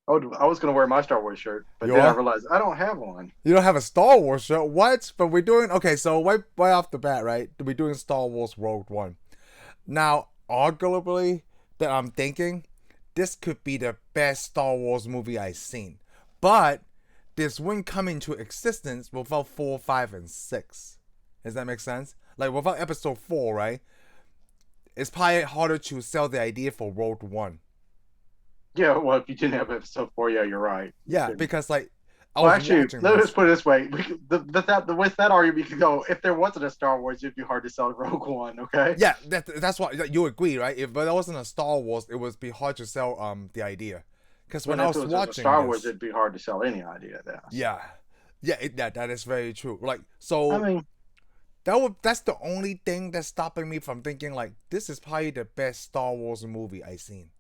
I was going to wear my Star Wars shirt, but You then I are? realized I don't have one. You don't have a Star Wars shirt? What? But we're doing okay. So right off the bat, right? We're doing Star Wars Rogue One. Now, arguably, that I'm thinking, this could be the best Star Wars movie I've seen. But this wouldn't come into existence without 4, 5, and 6. Does that make sense? Like, without episode 4, right? It's probably harder to sell the idea for Rogue One. Yeah, well, if you didn't have episode 4, yeah, you're right. You Yeah, couldn't. because, like, I Well, was actually, watching let's this. put it this way: with that argument, we could go. If there wasn't a Star Wars, it'd be hard to sell Rogue One. Okay. Yeah, that's what you agree, right? If there wasn't a Star Wars, it would be hard to sell the idea. Because when But I if it was was a watching Star Wars, this, it'd be hard to sell any idea of that. yeah, that is very true. Like, I so mean, that's the only thing that's stopping me from thinking like this is probably the best Star Wars movie I've seen.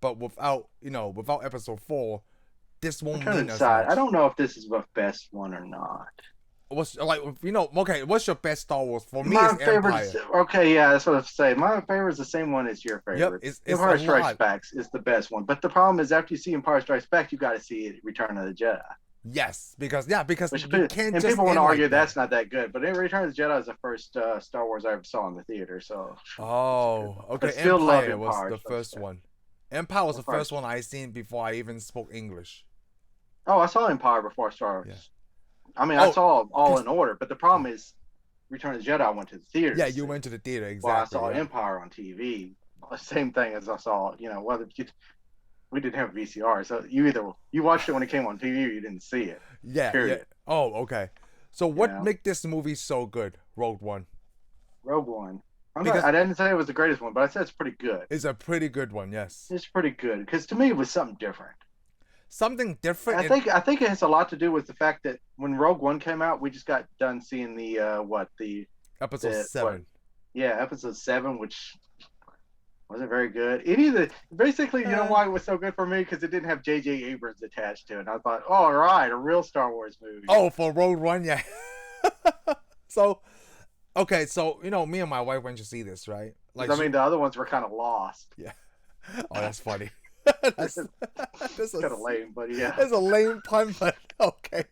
But without episode 4, this I'm won't trying to mean as decide. I much. don't know if this is the best one or not. What's like okay, what's your best Star Wars? For me My it's favorite, Empire. okay, yeah, that's what I was saying. My favorite is the same one as your Yep, favorite. it's a Empire Strikes lot. Back is the best one, but the problem is after you see Empire Strikes Back, you got to see it, Return of the Jedi. Yes, because Which you can't and just people want to end argue like that. that's not that good, but Return of the Jedi is the first Star Wars I ever saw in the theater, so it's a good Oh, one. But okay. still love Empire was Empire the Strikes first Back. one. Empire was the Empire. first one I seen before I even spoke English. Oh, I saw Empire before Star Yeah. Wars. I mean, I Oh, saw all cause in order, but the problem is Return of the Jedi I went to the theater yeah, to you see. went to the theater Well, I exactly. saw Yeah. Empire on TV. Same thing as I saw, whether we didn't have VCR, so you watched it when it came on TV or you didn't see it. Yeah, yeah. Period. Oh, okay. So You what know, make this movie so good? Rogue One. Rogue One. Because I didn't say it was the greatest one, but I said it's pretty good. it's a pretty good one. Yes. It's pretty good because to me it was something different. Something different I in think I think it has a lot to do with the fact that when Rogue One came out, we just got done seeing episode what 7. yeah, episode 7, which wasn't very good. It either basically, you know Uh, why it was so good for me because it didn't have J.J. Abrams attached to it. And I thought, oh, all right, a real Star Wars movie. oh, for Rogue One, yeah. So, okay, so me and my wife went to see this, right? Like Because I mean, the other ones were kind of lost. yeah. Oh, that's funny. that's this Kind of is lame, but yeah, that's a lame pun, but okay.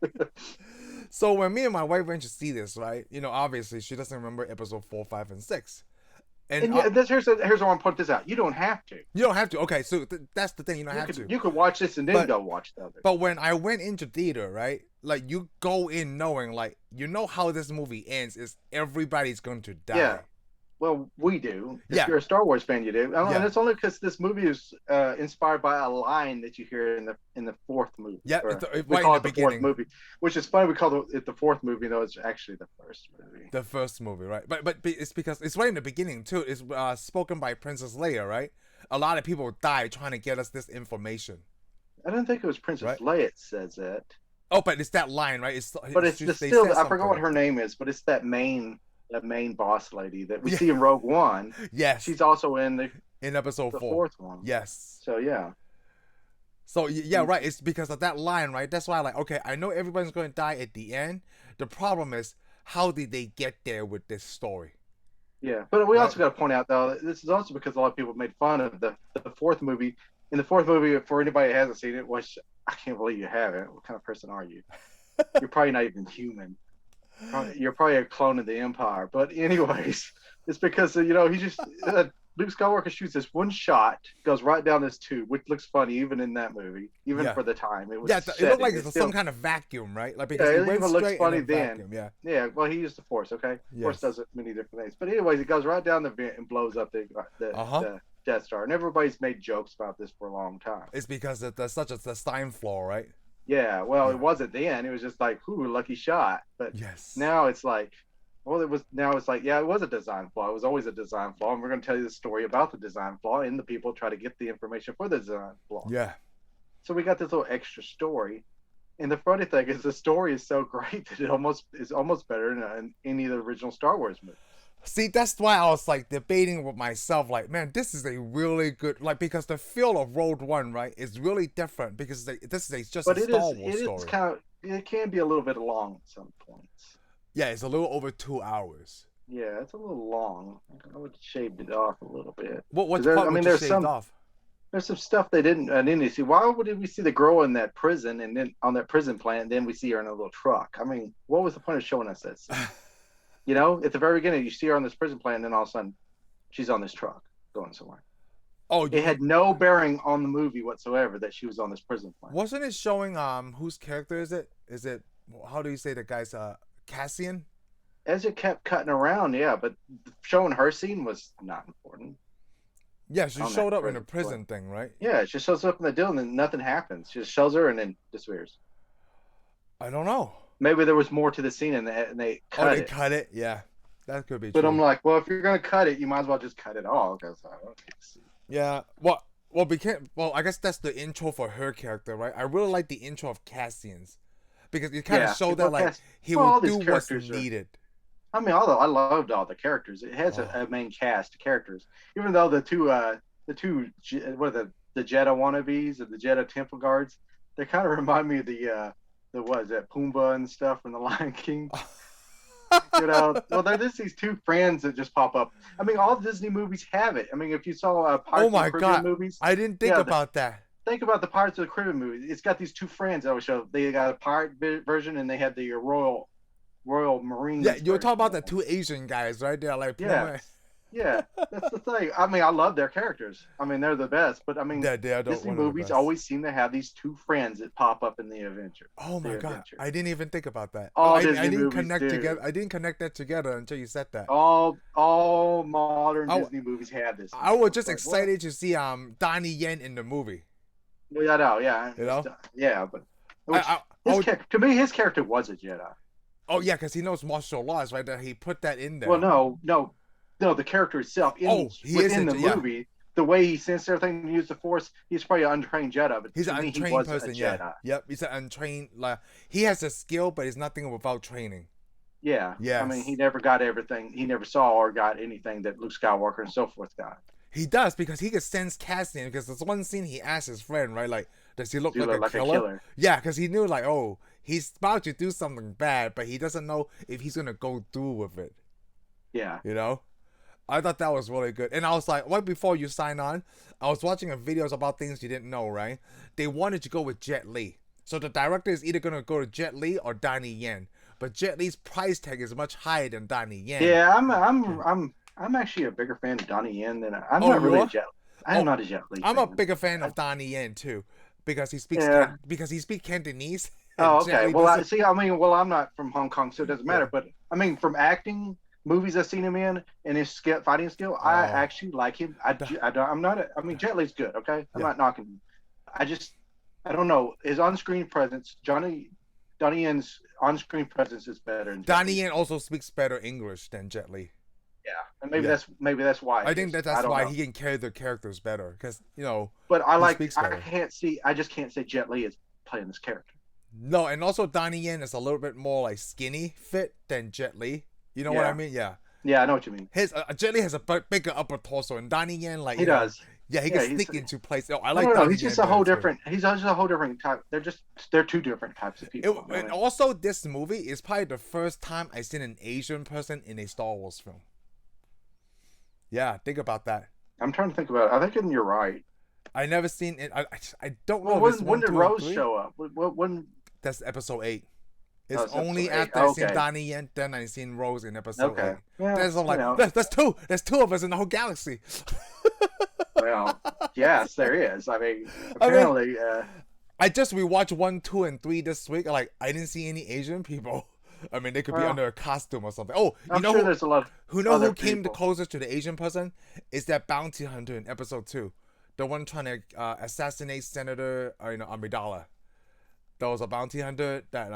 So when me and my wife went to see this, right? Obviously she doesn't remember episode 4, 5, and 6, and and yeah, here's where I want to put this out. You don't have to. you don't have to. Okay, so that's the thing. You don't You have could to. you could watch this and then But go watch the other. but when I went into theater, right? Like you go in knowing, like how this movie ends is everybody's going to Yeah, die. well, we do. If Yeah, you're a Star Wars fan, you do, and yeah, it's only because this movie is inspired by a line that you hear in the fourth movie, yeah. or we Right in call the it the fourth beginning, movie, which is funny. We call it the fourth movie, though it's actually the first movie. the first movie, right? But it's because it's right in the beginning too. It's spoken by Princess Leia, right? A lot of people died trying to get us this information, I don't think it was Princess right? Leia that says it, Oh, but it's that line, right? but It's it's just they still said I forgot what something. her name is, but it's that main boss lady that we Yeah. see in Rogue One. Yes, She's also in in episode the 4. fourth one. Yes. So yeah, So yeah, right. It's because of that line, right? That's why, like, okay, I know everyone's going to die at the end. The problem is, how did they get there with this story, yeah. But we right? also got to point out though, that this is also because a lot of people made fun of the fourth movie. In the fourth movie, for anybody that hasn't seen it, which I can't believe you haven't. What kind of person are you? You're probably not even human. You're probably a clone of the Empire. But anyways, it's because he just Luke Skywalker shoots this one shot, goes right down this tube, which looks funny even in that movie, even Yeah, for the time it was yeah. It looked setting. like It's it's some still kind of vacuum, right? Like yeah, because it it went even looks straight and funny then then. vacuum. Yeah. Yeah, well, he used the Force. Okay, Force Yes. does it many different things. But anyways, it goes right down the vent and blows up Uh huh. the Death Star, and everybody's made jokes about this for a long time. It's because there's such a the Stein flaw, right? Yeah, well, it Yeah. wasn't then. It was just like, ooh, lucky shot. But Yes. now it's like, well, it was now it's like, yeah, it was a design flaw. It was always a design flaw, and we're going to tell you the story about the design flaw, and the people try to get the information for the design flaw. Yeah. So we got this little extra story, and the funny thing is, the story is so great that is almost better than any of the original Star Wars movies. See, that's why I was like debating with myself, like, man, this is a really good, like, because the feel of Road One, right, is really different because this is just But a Star Wars it is story. kind of it can be a little bit long at some points. Yeah, it's a little over 2 hours. Yeah, it's a little long. I would have shaved it off a little bit. What 'Cause part I mean, would you there's shaved some off? there's some stuff they didn't see. Why would we see the girl in that prison and then on that prison plant, and then we see her in a little truck? I mean, what was the point of showing us this? You know, at the very beginning, you see her on this prison plant, and then all of a sudden, she's on this truck going somewhere. Oh, it had no bearing on the movie whatsoever that she was on this prison plant. Wasn't it showing whose character is it? Is it, how do you say the guy's Cassian? As it kept cutting around, yeah, but showing her scene was not important. Yeah, she showed up in the prison thing, right? Yeah, she shows up in the deal and then nothing happens. She just shows her and then disappears. I don't know. Maybe there was more to the scene and they cut it. Oh, they cut it? Yeah. That could be but true. I'm like, well, if you're going to cut it, you might as well just cut it all. Because I don't see. Yeah. Well, I guess that's the intro for her character, right? I really like the intro of Cassian's. Because it kind of showed that, like, he will do what's needed. I mean, I loved all the characters. It has a main cast of characters. Even though the two what are the Jeddah wannabes and the Jeddah Temple Guards, they kind of remind me of the what is that, Pumbaa and stuff from the Lion King. You know, well, they're just these two friends that just pop up. I mean, all Disney movies have it. I mean, if you saw Pirates of the Caribbean movies, I didn't think about that. Think about the Pirates of the Caribbean movies. It's got these two friends that always show. They got a pirate version and they had the Royal Marines. Yeah, you're talking about the two Asian guys, right? They're like, yeah, that's the thing. I mean, I love their characters. I mean, they're the best. But I mean, Disney movies always seem to have these two friends that pop up in the adventure. Oh my god, I didn't even think about that. I didn't connect together. I didn't connect that together until you said that. All modern Disney movies have this. I was just excited to see Donnie Yen in the movie. Well, I know, yeah, you know, yeah, but to me, his character was a Jedi. Oh yeah, because he knows martial laws, right? That he put that in there. Well, no, the character itself within the movie, the way he sensed everything to use the Force, he's probably an untrained Jedi. But he's an untrained person, yeah. Yep, he's an untrained. Like, he has a skill, but he's nothing without training. Yeah, yeah. I mean, he never got everything. He never saw or got anything that Luke Skywalker and so forth got. He does, because he can sense Cassian. Because there's one scene he asked his friend, right? Like, does he look like a killer? Yeah, because he knew, like, oh, he's about to do something bad, but he doesn't know if he's gonna go through with it. Yeah, you know. I thought that was really good. And I was like, right before you sign on, I was watching videos about things you didn't know, right? They wanted to go with Jet Li. So the director is either going to go to Jet Li or Donnie Yen. But Jet Li's price tag is much higher than Donnie Yen. Yeah, I'm actually a bigger fan of Donnie Yen than I'm not really a Jet Li. I'm not a Jet Li. I'm a bigger fan of Donnie Yen too, because he speaks Cantonese. Oh, okay. Well, I'm not from Hong Kong, so it doesn't matter. But I mean, from acting, movies I've seen him in, and his fighting skill, I actually like him. Jet Li's good, okay? I'm not knocking him. I don't know. His on-screen presence, Donnie Yen's on-screen presence is better. Donnie Yen also speaks better English than Jet Li. Yeah, and maybe that's why. I think that's why he can carry the characters better, because, you know. But I just can't say Jet Li is playing this character. No, and also Donnie Yen is a little bit more like skinny fit than Jet Li. You know what I mean? Yeah. Yeah, I know what you mean. His Jet Li has a bigger upper torso, and Donnie Yen, like, he does. Yeah, he can sneak into place. Oh, I like. No, he's just a whole different. He's just a whole different type. They're two different types of people. And also, this movie is probably the first time I've seen an Asian person in a Star Wars film. Yeah, think about that. I'm trying to think about it. I think you're right. I never seen it. I don't know. When did Rose show up? When? That's episode 8. It's only after I seen Donnie Yen, then I seen Rose in episode 8. Yeah, that's like that's two. There's two of us in the whole galaxy. Well, yes, there is. I mean, apparently. I just rewatched 1, 2, and 3 this week. Like, I didn't see any Asian people. I mean, they could be under a costume or something. Oh, there's a lot. Who came the closest to the Asian person? Is that bounty hunter in episode 2, the one trying to assassinate Senator Amidala. There was a bounty hunter that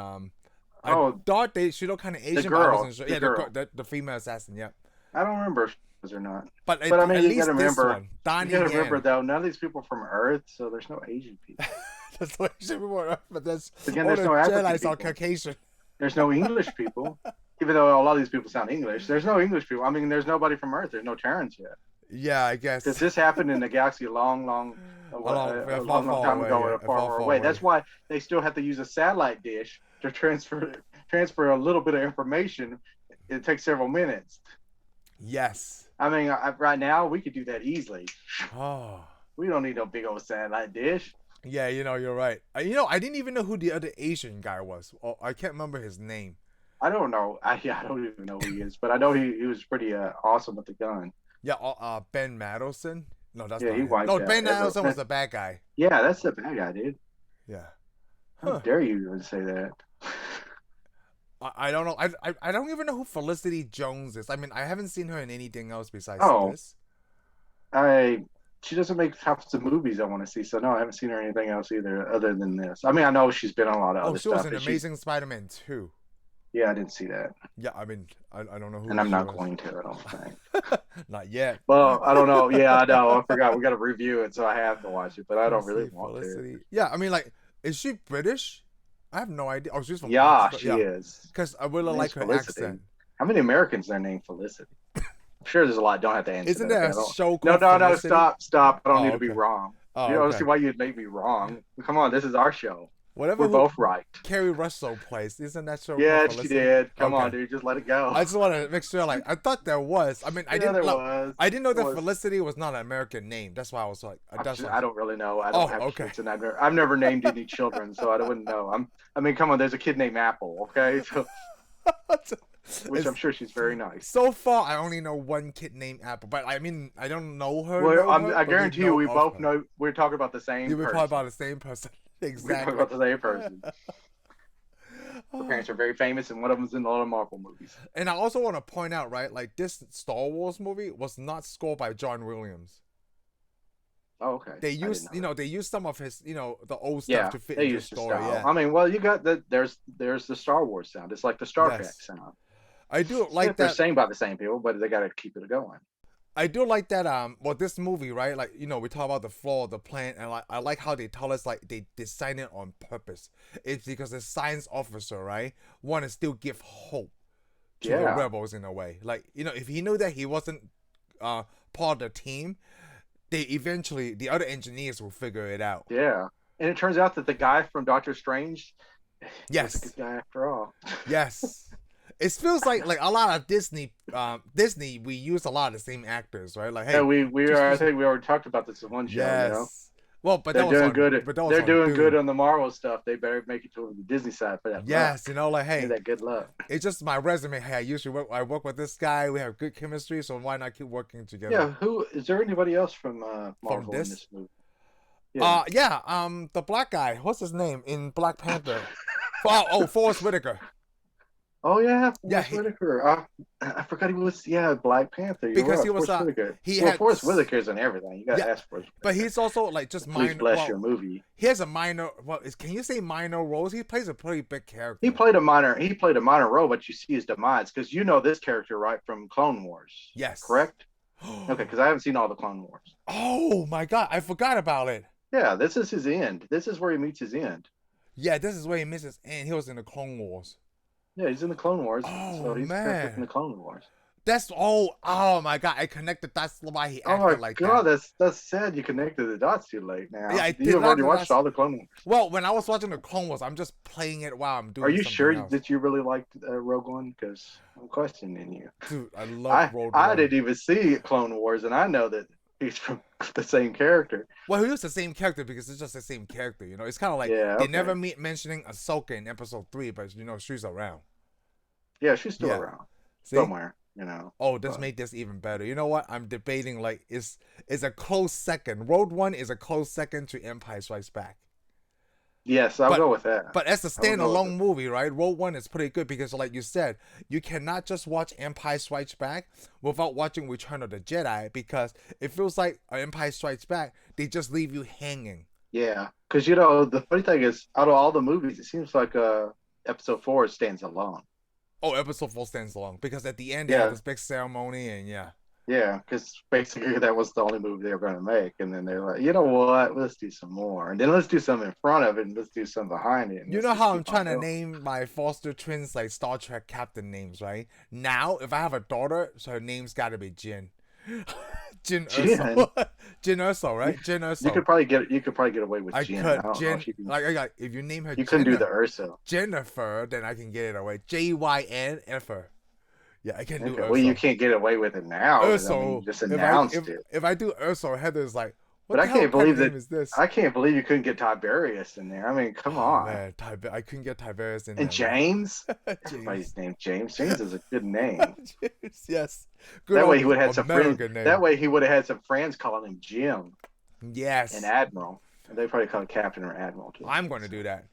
I thought she looked kind of Asian. The girl. But I wasn't sure. The female assassin. Yep. I don't remember if it was or not. But I mean, you gotta remember. Though, none of these people are from Earth, so there's no Asian people. There's no Asian people on Earth, but there's no African people. Caucasian. There's no English people, even though a lot of these people sound English. There's no English people. I mean, there's nobody from Earth. There's no Terrans yet. Yeah, I guess. Because this happened in the galaxy a long time ago, far away. That's why they still have to use a satellite dish to transfer a little bit of information. It takes several minutes. Yes. I mean, right now we could do that easily. Oh. We don't need no big old satellite dish. Yeah, you're right. I didn't even know who the other Asian guy was. Oh, I can't remember his name. I don't know. I don't even know who he is, but I know he was pretty awesome with the gun. Yeah, Ben Mendelsohn. No, that's Yeah, not he him. wiped No, out. Ben Mendelsohn was the bad guy. Yeah, that's the bad guy, dude. Yeah. How dare you even say that? I don't know. I don't even know who Felicity Jones is. I mean, I haven't seen her in anything else besides this. She doesn't make types of movies I want to see, so no, I haven't seen her in anything else either, other than this. I mean, I know she's been on a lot of other stuff. Oh, she was in Amazing Spider-Man 2. Yeah, I didn't see that. Yeah, I mean, I don't know who. And I'm not going to, I don't think. Not yet. Well, I don't know. Yeah, I know. I forgot. We got to review it, so I have to watch it, but I don't really want to. Yeah, I mean, like, is she British? I have no idea. Oh, she's from France, she is. Because I really like her accent. How many Americans are named Felicity? I'm sure there's a lot. Don't have to answer. Isn't there a show called No, stop. I don't need to be wrong. Oh, you don't see why you'd make me wrong. Come on, this is our show. Whatever. We're both right. Carrie Russell plays. Isn't that show? Yeah, she did. Come on, dude. Just let it go. I just want to make sure. Like, I thought there was. I mean, I didn't know that Felicity was not an American name. That's why I was like, I don't really know. I don't have kids, and I've never named any children, so I wouldn't know. I mean, come on. There's a kid named Apple. Okay, so. Which I'm sure she's very nice. So far, I only know one kid named Apple, but I mean, I don't know her. Well, I guarantee you, we both know. We're talking about the same. We're talking about the same person. Exactly. We're talking about the same person. Her parents are very famous, and one of them's in a lot of Marvel movies. And I also want to point out, right, like this Star Wars movie was not scored by John Williams. Oh, okay. They used, they used some of his, the old stuff to fit into the story. Yeah. I mean, well, you got there's the Star Wars sound. It's like the Star Trek sound. I do like that. They're saying by the same people, but they got to keep it going. I do like that. Well, this movie, right? Like, we talk about the flaw of the plan, and I like how they tell us like they design it on purpose. It's because the science officer, right, want to still give hope to the rebels in a way. Like, if he knew that he wasn't part of the team, the other engineers will figure it out. Yeah, and it turns out that the guy from Doctor Strange, was a good guy after all. Yes. It feels like a lot of Disney, we use a lot of the same actors, right? Like, hey, I think we already talked about this in one show. Yes. Well, but they're doing good. They're doing good on the Marvel stuff. They better make it to the Disney side for that. Yes, like, hey, that good luck. It's just my resume. Hey, I work with this guy. We have good chemistry, so why not keep working together? Yeah. Who is there? Anybody else from Marvel in this movie? The black guy. What's his name in Black Panther? Forest Whitaker. Oh yeah, Forest Whitaker. I forgot he was Black Panther. Because he was Forest Whitaker's in everything. You gotta ask for it. But he's also like just minor. Please bless your movie. He has a minor. Can you say minor roles? He plays a pretty big character. He played a minor role, but you see his demise because this character right from Clone Wars. Yes. Correct. Okay, because I haven't seen all the Clone Wars. Oh my god, I forgot about it. Yeah, this is his end. This is where he meets his end. Yeah, this is where he meets his end. He was in the Clone Wars. Yeah, he's in the Clone Wars. Oh, so he's man. in the Clone Wars. That's oh my god! I connected. That's why he acted like that. Oh my god, that's sad. You connected the dots too late. Now, yeah, you've already watched all the Clone Wars. Well, when I was watching the Clone Wars, I'm just playing it while I'm doing. Are you sure else. that you really liked Rogue One? Because I'm questioning you. Dude, I love Rogue One. I didn't even see Clone Wars, and I know that he's from the same character. Well, he was the same character because it's just the same character. It's kind of like they never mentioning Ahsoka in Episode 3, but she's around. Yeah, she's still around somewhere. Oh, this made this even better. You know what? I'm debating like is a close second. Rogue One is a close second to Empire Strikes Back. Yes, I'll go with that. But as a standalone movie, right? Rogue One is pretty good because, like you said, you cannot just watch Empire Strikes Back without watching Return of the Jedi because it feels like Empire Strikes Back, they just leave you hanging. Yeah, because the funny thing is, out of all the movies, it seems like Episode 4 stands alone. Oh, Episode 4 stands alone because at the end they have this big ceremony and Yeah, because basically that was the only movie they were going to make, and then they're like, you know what? Let's do some more, and then let's do some in front of it, and let's do some behind it. You know how I'm trying to name my foster twins like Star Trek captain names, right? Now, if I have a daughter, so her name's got to be Jin. Jin Erso. Jin Erso, right? Jin Erso. You could probably get away with Jin. Jin. Like if you name her, you couldn't do the Erso. Jennifer, then I can get it away. Jyn F. Yeah, I can do Erso. Well, you can't get away with it now. Urso. Just announced it. If I do Urso, Heather's like, What But the hell pen name is this? I can't believe you couldn't get Tiberius in there. I mean, come on. Man, I couldn't get Tiberius in And there. James? James. Everybody's named James. James is a good name. James, yes. Good That old way he would have had some friends. American name. That way he would have had some friends calling him Jim Yes. and Admiral. And they probably call him Captain or Admiral too. I'm going to do that.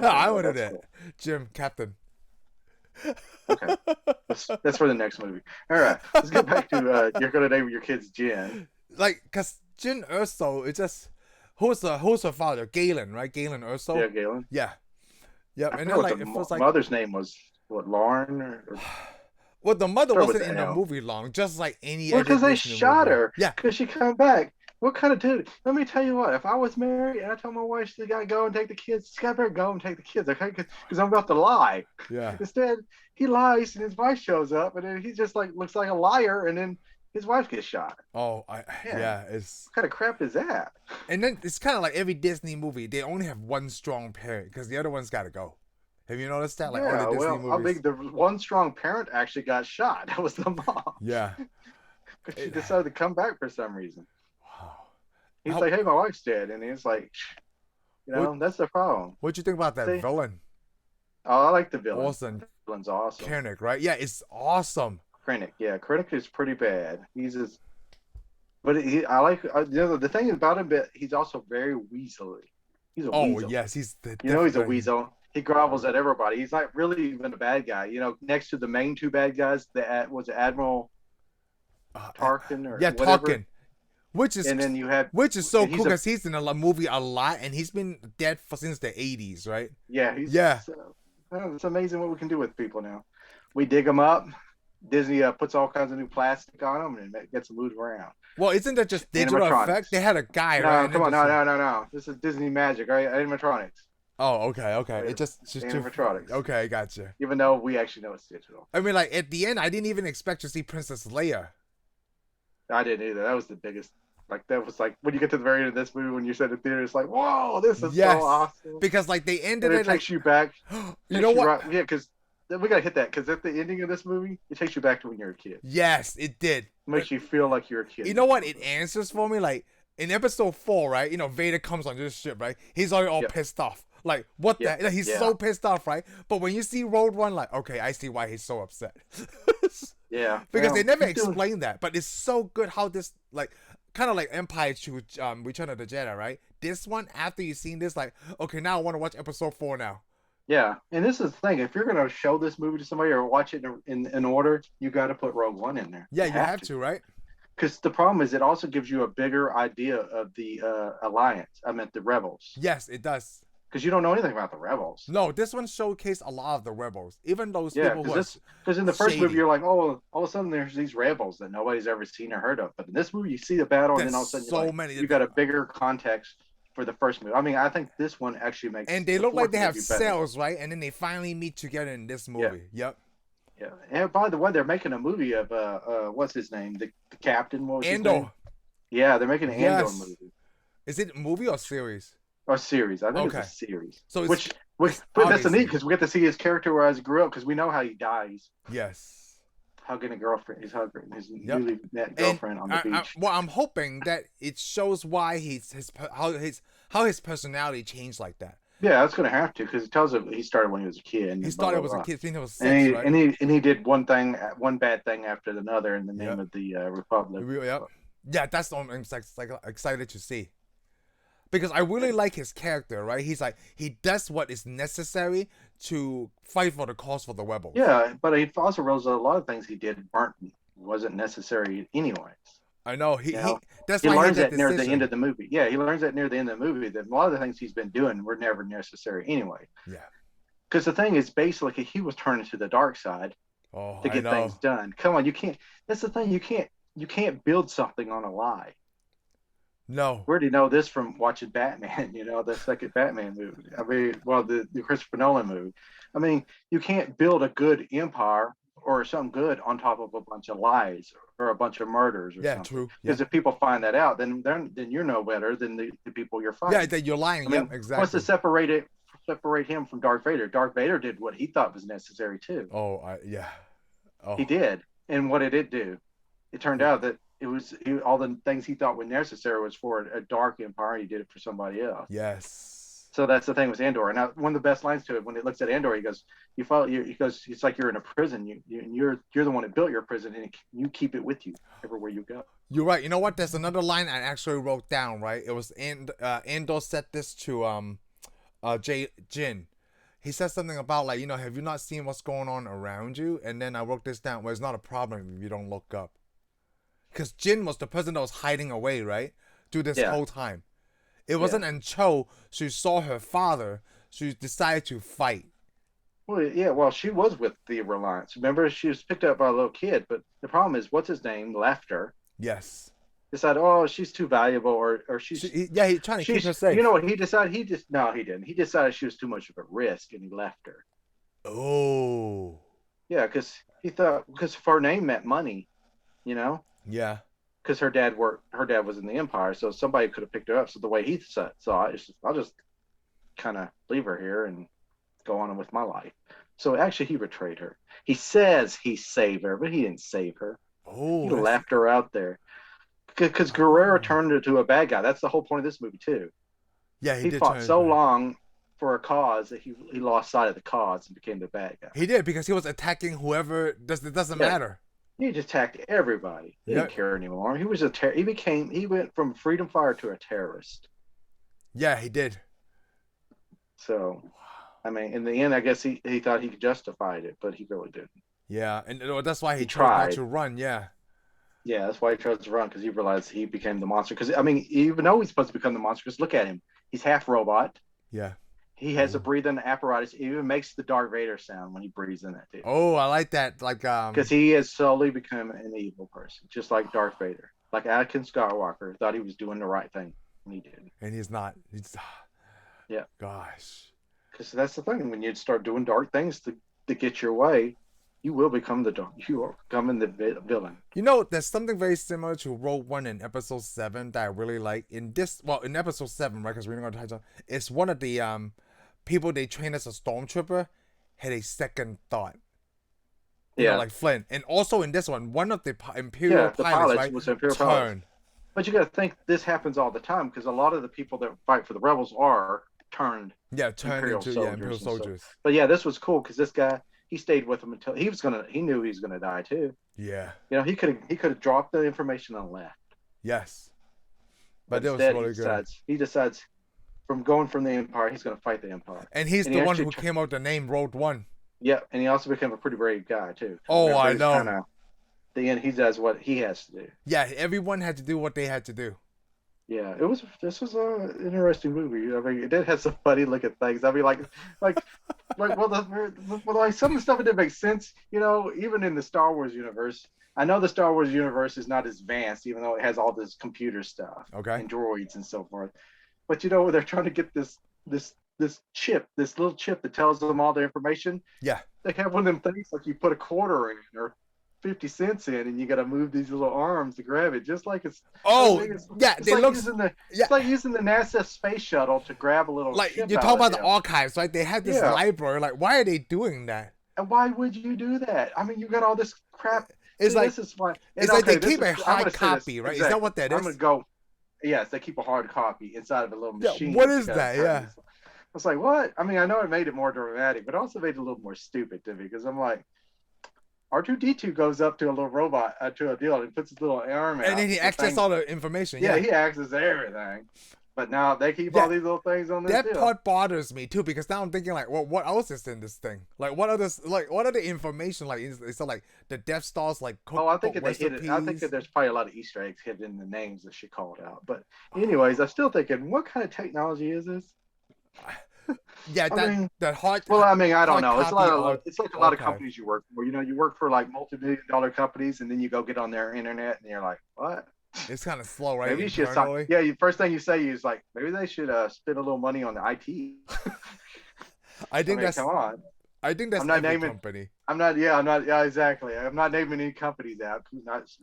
I want to do that. Cool. Jim, Captain. Okay. That's for the next movie. All right. Let's get back to you're going to name your kids Jin. Like, because Jin Erso, it's just, who's her father? Galen, right? Galen Erso? Yeah, Galen. Yeah. Yep. And then like, it feels like mother's name was, what, Lauren? Or... Well, the mother wasn't in the movie long, just like any other. Well, because they shot her. Yeah. Because she come back. What kind of dude? Let me tell you what. If I was married and I told my wife she got to go and take the kids, she got to go and take the kids, okay? Because I'm about to lie. Yeah. Instead, he lies and his wife shows up, and then he just like looks like a liar, and then his wife gets shot. Oh, yeah. It's what kind of crap is that? And then it's kind of like every Disney movie. They only have one strong parent because the other one's got to go. Have you noticed that? Like all the Disney movies. I think the one strong parent actually got shot. That was the mom. Yeah. Because she decided to come back for some reason. Wow. He's like, hey, my wife's dead. And he's like, that's the problem. What'd you think about that villain? Oh, I like the villain. Awesome. The villain's awesome. Krennic, right? Yeah, it's awesome. Krennic, yeah. Krennic is pretty bad. He's just... But I like... the thing about him, he's also very weaselly. He's a weasel. Oh, yes. He's he's a weasel. He grovels at everybody. He's not really even a bad guy. Next to the main two bad guys, was it Admiral Tarkin or whatever? Tarkin. Which is so cool because he's in a movie a lot and he's been dead since the 80s, right? Yeah, it's amazing what we can do with people now. We dig them up. Disney puts all kinds of new plastic on them and gets them moved around. Well, isn't that just digital effect? They had a guy, right? No, come on, no. This is Disney magic, right? Animatronics. Oh, okay. It's just animatronics. Okay, gotcha. Even though we actually know it's digital. I mean, like at the end, I didn't even expect to see Princess Leia. I didn't either. That was the biggest. Like that was like when you get to the very end of this movie, when you said the theater, it's like, whoa, this is so awesome. Because like they ended it takes you back. You know what? Yeah, because we gotta hit that because at the ending of this movie, it takes you back to when you were a kid. Yes, it did. It makes you feel like you're a kid. You know what? It answers for me. Like in episode 4, right? Vader comes on this ship, right? He's already all pissed off. Like what the? He's so pissed off, right? But when you see Road One, like okay, I see why he's so upset. Yeah, because they never explain that, but it's so good how this like. Kind of like Empire Return of the Jedi, right? This one, after you've seen this, like, okay, now I want to watch episode 4 now. Yeah, and this is the thing. If you're going to show this movie to somebody or watch it in order, you got to put Rogue One in there. Yeah, you have to, right? Because the problem is it also gives you a bigger idea of the Alliance. I meant the Rebels. Yes, it does. Because you don't know anything about the Rebels. No, this one showcased a lot of the Rebels. Even those people who because in the first movie, you're like, oh, all of a sudden there's these Rebels that nobody's ever seen or heard of. But in this movie, you see the battle, and then all of a sudden you got a bigger context for the first movie. I mean, I think this one actually makes and they look like they have cells, right? And then they finally meet together in this movie. Yep. Yeah. And by the way, they're making a movie of what's his name? The captain. What was his name? Yeah, they're making an Andor movie. Is it a movie or series? Or series. I think it's a series. So which that's neat because we get to see his character as he grew up because we know how he dies. Yes. Hugging a girlfriend. He's hugging his newly met girlfriend on the beach. Well, I'm hoping that it shows why how his personality changed like that. Yeah, that's gonna have to because it tells him he started when he was a kid. He started as a kid. I think he was 6, right? And he did one bad thing after another in the name of the Republic. Yeah, that's the one I'm excited to see. Because I really like his character, right? He's like, he does what is necessary to fight for the cause for the Rebels. Yeah, but he also realized a lot of things he did wasn't necessary anyways. I know. That's he why learns that near the end of the movie. Yeah, he learns that near the end of the movie that a lot of the things he's been doing were never necessary anyway. Yeah. Because the thing is, basically, he was turning to the dark side to get things done. Come on, you can't. That's the thing. You can't build something on a lie. No. Where do you know this from watching Batman? The second Batman movie. I mean, well, the Christopher Nolan movie. I mean, you can't build a good empire or something good on top of a bunch of lies or a bunch of murders. Or something. True. Because if people find that out, then you're no better than the people you're fighting. Yeah, then you're lying. I mean, exactly. What's to separate him from Darth Vader? Darth Vader did what he thought was necessary too. Oh. He did, and what did it do? It turned out that all the things he thought were necessary was for a dark empire, and he did it for somebody else. Yes. So that's the thing with Andor. Now, one of the best lines to it when it looks at Andor, he goes, he goes, it's like you're in a prison. You're the one that built your prison, and you keep it with you everywhere you go. You're right. You know what? There's another line I actually wrote down. Right. It was Andor said this to Jin. He said something about like, have you not seen what's going on around you? And then I wrote this down. Well, it's not a problem if you don't look up. Because Jin was the person that was hiding away, right? Through this whole time. It wasn't until she saw her father, she decided to fight. Well, she was with the Reliance. Remember, she was picked up by a little kid, but the problem is, what's his name, left her. Yes. Decided, oh, she's too valuable, or she's... he's trying to keep her safe. You know what he decided? No, he didn't. He decided she was too much of a risk, and he left her. Oh. Yeah, because her name meant money, Yeah. Because her dad was in the Empire, so somebody could have picked her up. So the way he saw it, I'll just kind of leave her here and go on with my life. So actually, he betrayed her. He says he saved her, but he didn't save her. Oh, he left her out there. Because Guerrero turned her into a bad guy. That's the whole point of this movie too. Yeah, he fought so long for a cause that he lost sight of the cause and became the bad guy. He did, because he was attacking whoever. It doesn't matter. He just attacked everybody. He didn't care anymore. He was he went from freedom fighter to a terrorist. Yeah, he did. So, I mean, in the end, I guess he thought he justified it, but he really didn't. Yeah, and that's why he tried not to run. Yeah. Yeah, that's why he tries to run, because he realized he became the monster. Because, I mean, even though he's supposed to become the monster, because look at him. He's half robot. Yeah. He has a breathing apparatus. He even makes the Darth Vader sound when he breathes in that, too. Oh, I like that. Like, because he has slowly become an evil person, just like Darth Vader. Like Anakin Skywalker thought he was doing the right thing, and he didn't. And he's not. Yeah. Gosh. Because that's the thing. When you start doing dark things to get your way, you will become the villain. There's something very similar to Rogue One in Episode 7 that I really like. In Episode 7, right? Because we're going to touch on, it's one of the people they train as a stormtrooper had a second thought. Like Flynn. And also in this one of the Imperial pilots, right, was Imperial pilots. But you got to think this happens all the time, because a lot of the people that fight for the rebels are turned. Yeah, turned into Imperial soldiers. But yeah, this was cool because this guy, he stayed with him until he knew he was gonna die too. Yeah. He could have dropped the information and left. Yes. But it was really good. He decides from going from the Empire, he's gonna fight the Empire. And he's the one who came up with the name Rogue One. Yeah, and he also became a pretty brave guy too. Oh, I know. The end, he does what he has to do. Yeah, everyone had to do what they had to do. Yeah, this was an interesting movie. I mean, it did have some funny looking things. I mean, like some of the stuff it didn't make sense. Even in the Star Wars universe. I know the Star Wars universe is not as advanced, even though it has all this computer stuff, and droids and so forth. But they're trying to get this chip, this little chip that tells them all the information. Yeah, they have one of them things like you put a quarter in or 50 cents in, and you got to move these little arms to grab it, just like it's. It's like using the NASA space shuttle to grab a little. Like you talk about the archives, right? They had this library. Like, why are they doing that? And why would you do that? I mean, you got all this crap. It's like this is fine. It's like they keep a hard copy, right? Exactly. Is that what that is? I'm gonna go. Yes, they keep a hard copy inside of a little machine. Yeah, what is that? Yeah. I was like, what? I mean, I know it made it more dramatic, but also made it a little more stupid to me, because I'm like, R2D2 goes up to a little robot, to a deal, and puts his little arm out. And then he accesses all the information. Yeah, he accesses everything. But now they keep all these little things on this That part bothers me too, because now I'm thinking like, well, what else is in this thing? Like, what other information? Like, is it like the Death Star's like I think that they hit it. I think that there's probably a lot of Easter eggs hidden in the names that she called out. But anyways, I'm still thinking, what kind of technology is this? Yeah, that hard. Well, I mean, I don't know. It's like a lot of companies you work for. You work for like multi-million-dollar companies, and then you go get on their internet, and you're like, what? It's kind of slow, right? Maybe you should. First thing you say is like, maybe they should spend a little money on the IT. I think that's. Come on. I think that's every company. I'm not. Yeah, exactly. I'm not naming any companies out.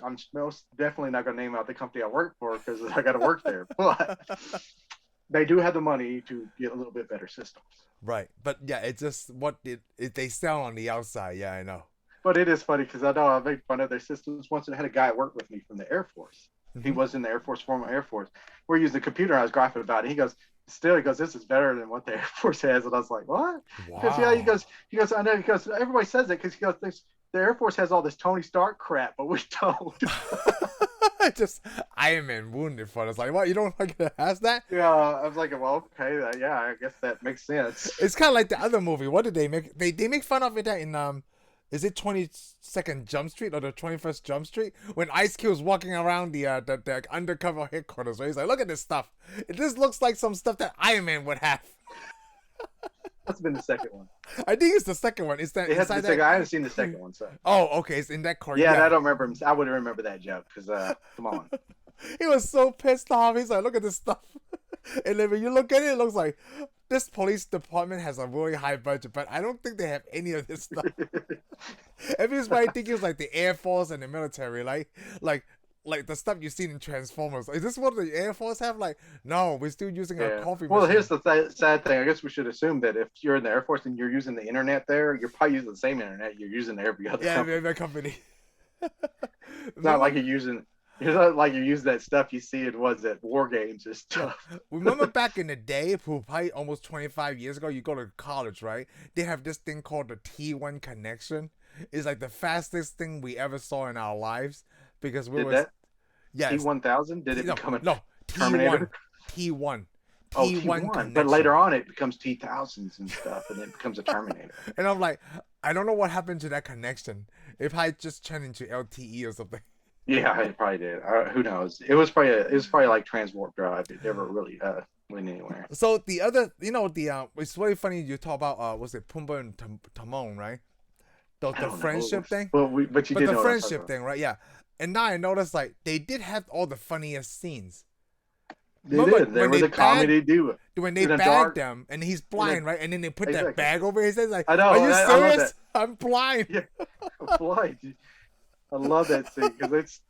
I'm most definitely not going to name out the company I work for, because I got to work there. But they do have the money to get a little bit better systems. Right, but yeah, it's just what they sell on the outside. Yeah, I know. But it is funny because I know I made fun of their systems once, and I had a guy work with me from the Air Force. He was in the Air Force, former Air Force. We're using the computer, and I was griping about it. He goes, this is better than what the Air Force has. And I was like, what? Because yeah, Wow. he goes, I know. He goes, everybody says it because he goes, the Air Force has all this Tony Stark crap, but we don't. Just Iron Man wounded for us. Like, what? You don't like it has that? Yeah, I was like, well, okay, yeah, I guess that makes sense. It's kind of like the other movie. What did they make? They make fun of it in is it 22nd Jump Street or the 21st Jump Street when Ice Cube's walking around the undercover headquarters? Right? He's like, look at this stuff. This looks like some stuff that Iron Man would have. That's been the second one. I think it's the second one. Is that inside that? I haven't seen the second one, so. Oh, okay. It's in that corner. Yeah, I don't remember him. I wouldn't remember that joke because, come on. He was so pissed off. He's like, look at this stuff. And then when you look at it, it looks like this police department has a really high budget, but I don't think they have any of this stuff. Everybody's think it was like the Air Force and the military, like the stuff you've seen in Transformers. Is this what the Air Force have? Like, no, we're still using a coffee machine. Well, here's the sad thing. I guess we should assume that if you're in the Air Force and you're using the internet there, you're probably using the same internet you're using every other company. Every company. It's not like you're using that stuff you see in war games and stuff. Remember back in the day, probably almost 25 years ago, you go to college, right? They have this thing called the T1 connection. It's like the fastest thing we ever saw in our lives because we were. Yeah. T1000? Did it become a Terminator? T1. T1. But later on, it becomes T1000s and stuff, and it becomes a Terminator. And I'm like, I don't know what happened to that connection. If I just turned into LTE or something. Yeah, it probably did. Who knows? It was probably like transwarp drive. It never really went anywhere. So the other, it's really funny you talk about was it Pumbaa and Timon, right? The friendship thing. But the friendship thing, right? Yeah. And now I noticed like they did have all the funniest scenes. They did. They were the comedy duo. When they bagged them and he's blind, right? And then they put that bag over his head. Like, I know. Are you serious? I'm blind. Yeah, I'm blind. I love that scene because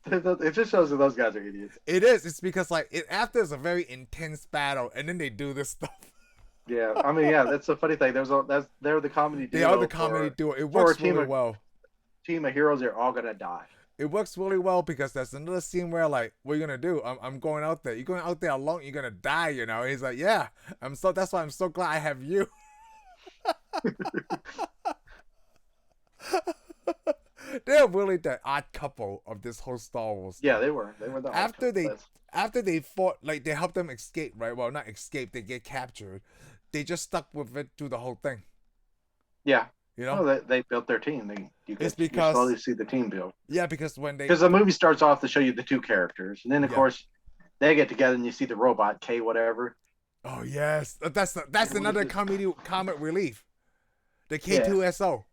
it just shows that those guys are idiots. It is. It's because after it's a very intense battle, and then they do this stuff. Yeah, I mean, yeah, that's the funny thing. They're the comedy duo. They are the comedy duo. It works really well. Team of heroes, they're all gonna die. It works really well because there's another scene where what are you gonna do? I'm going out there. You're going out there alone. You're gonna die. And he's like, yeah. That's why I'm so glad I have you. They're really the odd couple of this whole Star Wars. Yeah, they were. They were the after they fought, they helped them escape, right? Well, not escape. They get captured. They just stuck with it through the whole thing. Yeah. They built their team. You slowly see the team build. Yeah, because the movie starts off to show you the two characters, and then of course they get together and you see the robot K whatever. Oh yes, that's another comic relief. The K2SO.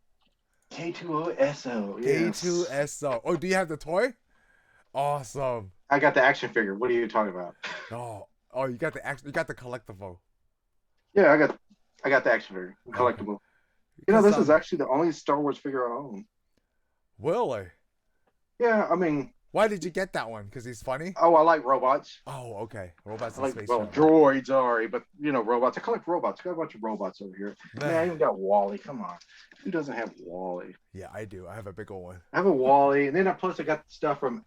K2SO. Yes. K2SO. Oh, do you have the toy? Awesome. I got the action figure. What are you talking about? Oh, you got the collectible. Yeah, I got the action figure, collectible. This is actually the only Star Wars figure I own. Really? Yeah, I mean. Why did you get that one? Because he's funny? Oh, I like robots. Oh, okay. Robots. Droids are, but robots. I collect robots. I got a bunch of robots over here. Man, I even got Wally. Come on, who doesn't have Wally? Yeah, I do. I have a big old one. I have a Wally, and then plus I got stuff from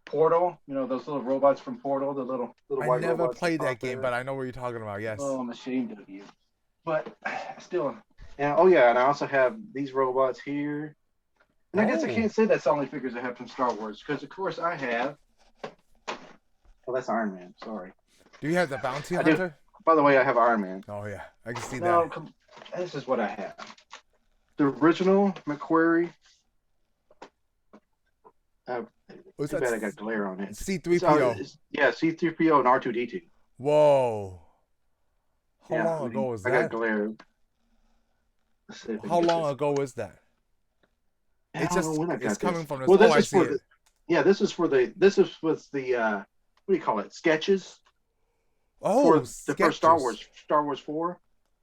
Portal. Those little robots from Portal, the little white robots. I never played that game, but I know what you're talking about. Yes. Oh, I'm ashamed of you. But still, and I also have these robots here. And I guess I can't say that's the only figures I have from Star Wars, because of course I have. Oh, that's Iron Man. Sorry. Do you have the Bounty Hunter? By the way, I have Iron Man. Oh yeah, I can see that. No, this is what I have. The original McQuarrie. Too bad I got glare on it. C3po. Yeah, C3po and R2d2. Whoa. How long ago was that? I got glare. How long ago was that? It's coming from this. Well, this is for the what do you call it? Sketches. Oh, the first Star Wars 4.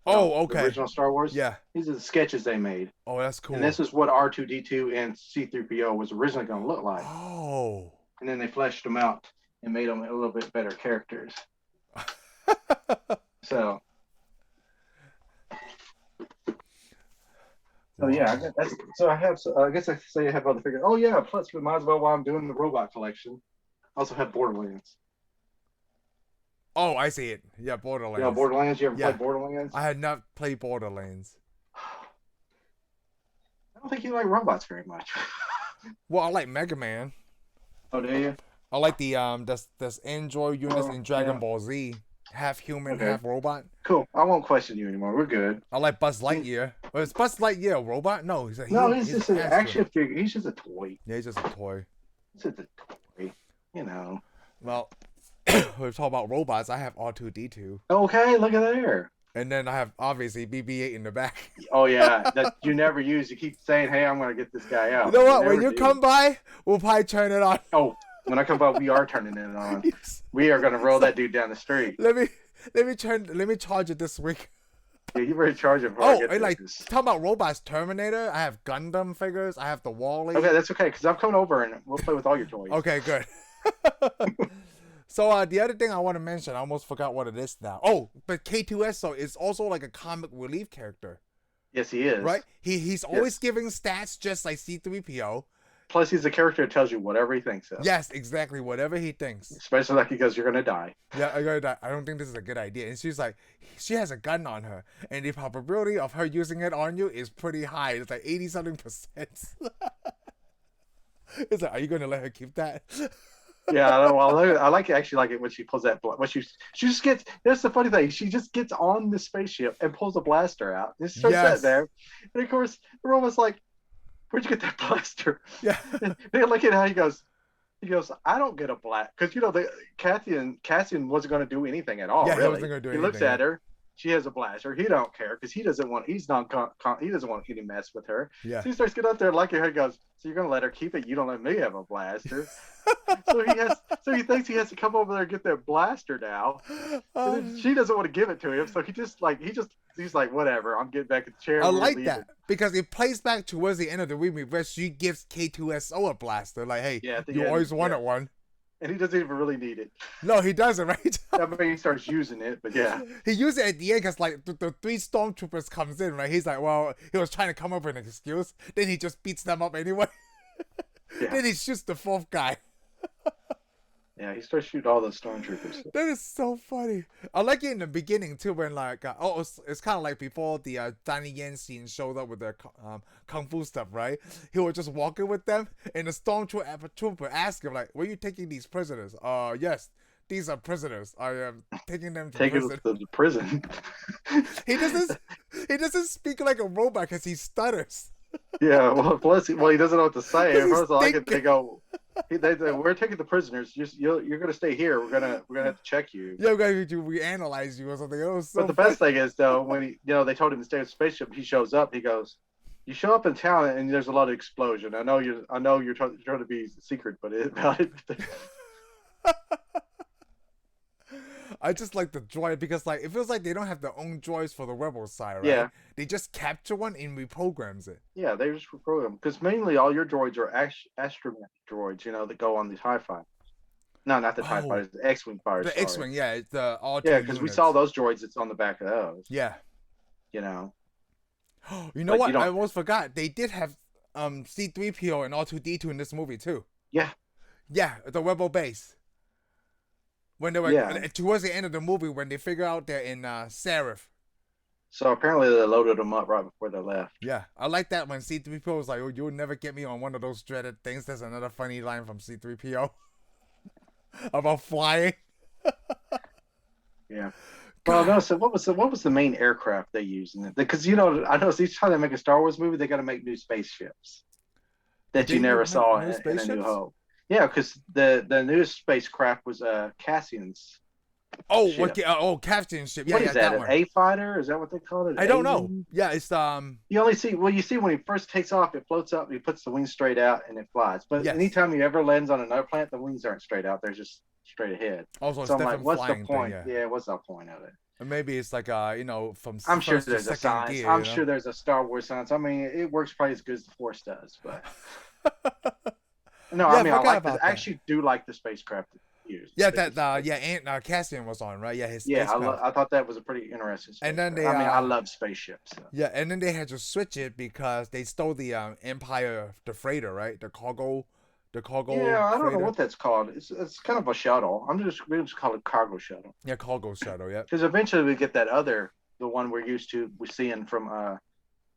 Oh, okay. The original Star Wars. Yeah. These are the sketches they made. Oh, that's cool. And this is what R2D2 and C3PO was originally going to look like. Oh. And then they fleshed them out and made them a little bit better characters. So. So yeah, Wow. I have. I guess I say I have other figures. Oh yeah, plus we might as well while I'm doing the robot collection. I also have Borderlands. Oh, I see it. Yeah, You know Borderlands. Borderlands. You ever Yeah, played Borderlands? I had not played Borderlands. I don't think you like robots very much. Well, I like Mega Man. Oh, do you? I like the this android units Oh, in Dragon yeah. Ball Z, half human, Okay. half robot. Cool. I won't question you anymore. We're good. I like Buzz Lightyear. Well, is Buzz Lightyear a robot? No, he's a No, human. he's He's an just an action astronaut. figure. He's just a toy. Yeah, he's just a toy. He's just a toy. You know. Well, we're talking about robots. I have R2D2, Okay, look at there. and then I have obviously BB-8 in the back. Oh yeah, that you never use. You keep saying, "Hey, I'm gonna get this guy out." You know what? When never you do. come by, we'll probably turn it on. Oh, when I come by, we are turning it on. We are gonna roll that dude down the street. Let me charge it this week. Yeah, you better charge him. Oh, and like talking about robots, Terminator. I have Gundam figures. I have the Wally. Okay, that's okay, because I'm coming over and we'll play with all your toys. Okay, good. So the other thing I want to mention, I almost forgot what it is now. Oh, but K2SO is also like a comic relief character, Yes, he is. right? He's always giving stats just like C3PO. Plus, he's a character that tells you whatever he thinks of. Yes, exactly. Whatever he thinks. Especially like he goes, "You're gonna die." Yeah, I don't think this is a good idea. And she's like, she has a gun on her, and the probability of her using it on you is pretty high. It's like 80-something%. It's like, are you gonna let her keep that? Yeah, I know. I like actually like it when she pulls that. When she just gets. That's the funny thing. She just gets on the spaceship and pulls a blaster out. And starts Yes. that there, and of course the robot's like, "Where'd you get that blaster?" Yeah. And they look at how he goes. He goes, "I don't get a black," because you know Cassian wasn't going to do anything at all. Yeah, he really. wasn't gonna do He looks anything. at her. She has a blaster. He don't care because he doesn't want. He doesn't want any mess with her. Yeah. So he starts getting up there like her. He goes, "So you're gonna let her keep it? You don't let me have a blaster." So he thinks he has to come over there and get their blaster now. And then she doesn't want to give it to him, so he's like, "Whatever, I'm getting back in the chair." I we're like leaving." that because it plays back towards the end of the movie where she gives K2SO a blaster. Like, hey, Yeah, at the you end, always wanted yeah. one. And he doesn't even really need it. No, he doesn't, right? I mean, he starts using it, but yeah. He used it at the end because like the three stormtroopers comes in, right? He's like, well, he was trying to come up with an excuse. Then he just beats them up anyway. Yeah. Then he shoots the fourth guy. Yeah, he starts shooting all those stormtroopers. That is so funny. I like it in the beginning too, when like it's kind of like before the Donnie Yen scene showed up with the kung fu stuff, right? He was just walking with them, and the stormtrooper asked him like, "Where are you taking these prisoners?" Yes, these are prisoners. I am taking them to Taking prison. to the prison. He doesn't speak like a robot because he stutters. Yeah, well, plus, he doesn't know what to say. 'Cause he's First of all, thinking. they go, "We're taking the prisoners. You're going to stay here. We're gonna have to check you." Yeah, we reanalyze you or something. It was so But the best thing is though, when they told him to stay with the spaceship, he shows up. He goes, "You show up in town and there's a lot of explosion. I know you're trying to be secret, but about it." I just like the droid because like it feels like they don't have their own droids for the rebel side, right? Yeah. They just capture one and reprograms it. Yeah, they just reprogram because mainly all your droids are astronaut droids, that go on these TIE fighters. No, not the TIE Oh. fighters, the X-wing fighters. The sorry. X-wing, yeah, it's the all. Yeah, because we saw those droids. It's on the back of those. Yeah. You know. You know But what? you don't- I almost forgot. They did have C3PO and R2d2 in this movie too. Yeah. Yeah, the rebel base. When they were Yeah. towards the end of the movie, when they figure out they're in Seraph. So apparently they loaded them up right before they left. Yeah, I like that when C3PO was like, "Oh, you'll never get me on one of those dreaded things." That's another funny line from C3PO about flying. Yeah. Well, no. So what was the main aircraft they used in it? Because I know each time they make a Star Wars movie, they got to make new spaceships that you They never make saw new in A New spaceships? Hope. Yeah, because the newest spacecraft was Cassian's. Oh, ship. captain ship. Yeah, What yeah, is that? An one. A fighter? Is that what they call it? I don't know. A-wing? Yeah, it's You see when he first takes off, it floats up, he puts the wings straight out, and it flies. But Yes. anytime he ever lands on another planet, the wings aren't straight out; they're just straight ahead. also So I'm like, Stephen what's the flying point? thing. Yeah. What's the point of it? And maybe it's like from I'm sure first to there's a second science. gear, I'm you know? sure there's a Star Wars science. I mean, it works probably as good as the Force does, but no, Yeah, I mean, I I forgot like about this. that. I actually do like the spacecraft used. spaceships. Yeah, Cassian was on, right? Yeah, his Yeah, spacecraft. I thought that was a pretty interesting. And then I mean, I love spaceships. So. Yeah, and then they had to switch it because they stole the Empire, the freighter, right? The cargo. Yeah, I don't freighter. know what that's called. It's kind of a shuttle. We just call it cargo shuttle. Yeah, cargo shuttle. Yeah. Because eventually we get the one we're seeing from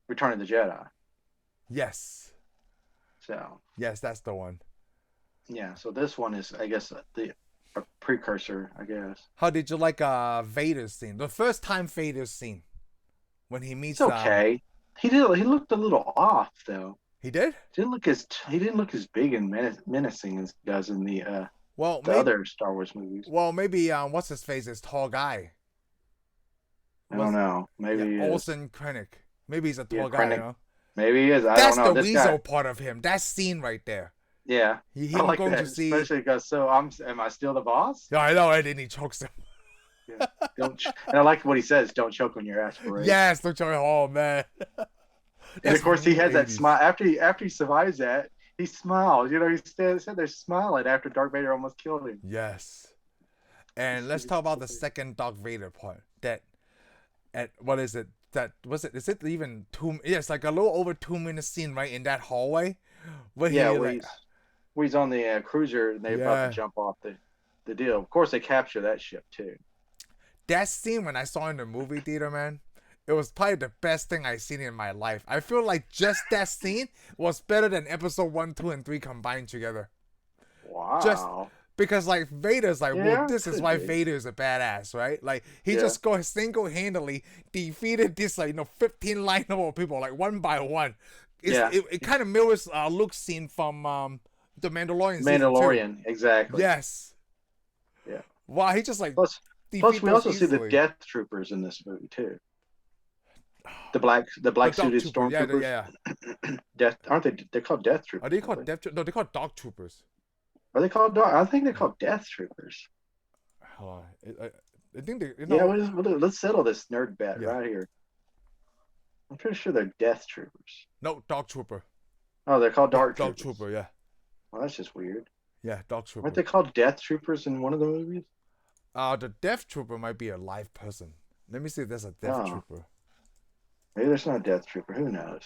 Return of the Jedi. Yes. So. Yes, that's the one. Yeah, so this one is, I guess, a precursor, I guess. How did you like Vader's scene? The first time Vader's scene when he meets. It's okay. He looked a little off though. He did? He didn't look as big and menacing as he does in the other Star Wars movies. Well, maybe what's his face? This tall guy. I don't know. Maybe Olsen Krennic. Maybe he's a tall guy. You know? Maybe he is. That's don't know. The weasel part of him. That scene right there. Yeah, I like that. Especially because am I still the boss? Yeah, I know. And then he chokes him. Yeah. And I like what he says. Don't choke on your aspirations. Yes, don't choke. Oh man. And of course, he has that smile after he survives that. He smiles. You know, he said they're smiling after Darth Vader almost killed him. Yes. And let's talk about the second Darth Vader part. What is it? Is it even 2? Yeah, it's like a little over 2 minute scene right in that hallway. Where he's on the cruiser and they're about to jump off the deal. Of course, they capture that ship too. That scene when I saw in the movie theater, man, it was probably the best thing I've seen in my life. I feel like just that scene was better than episode 1, 2, and 3 combined together. Wow. Just because like Vader's like, well, this is why Vader is a badass, right? Like he just goes single-handedly defeated this 15 line of people like one by one. It kind of mirrors Luke's scene from the Mandalorian. Mandalorian, exactly. Yes. Yeah. Wow, he just like. Plus we also see the Death Troopers in this movie too. The black suited stormtroopers. Yeah. Aren't they? They're called Death Troopers. Are they called Death Troopers? No, they're called Dark Troopers. Are they called Dark? I think they're called Death Troopers. Hold on. I think they. Yeah, let's settle this nerd bet right here. I'm pretty sure they're Death Troopers. No, Dark Trooper. Oh, they're called Dark Trooper, yeah. Well, that's just weird. Yeah, Dark Trooper. Aren't they called Death Troopers in one of the movies? The Death Trooper might be a live person. Let me see if there's a Death Trooper. Maybe there's not a Death Trooper. Who knows?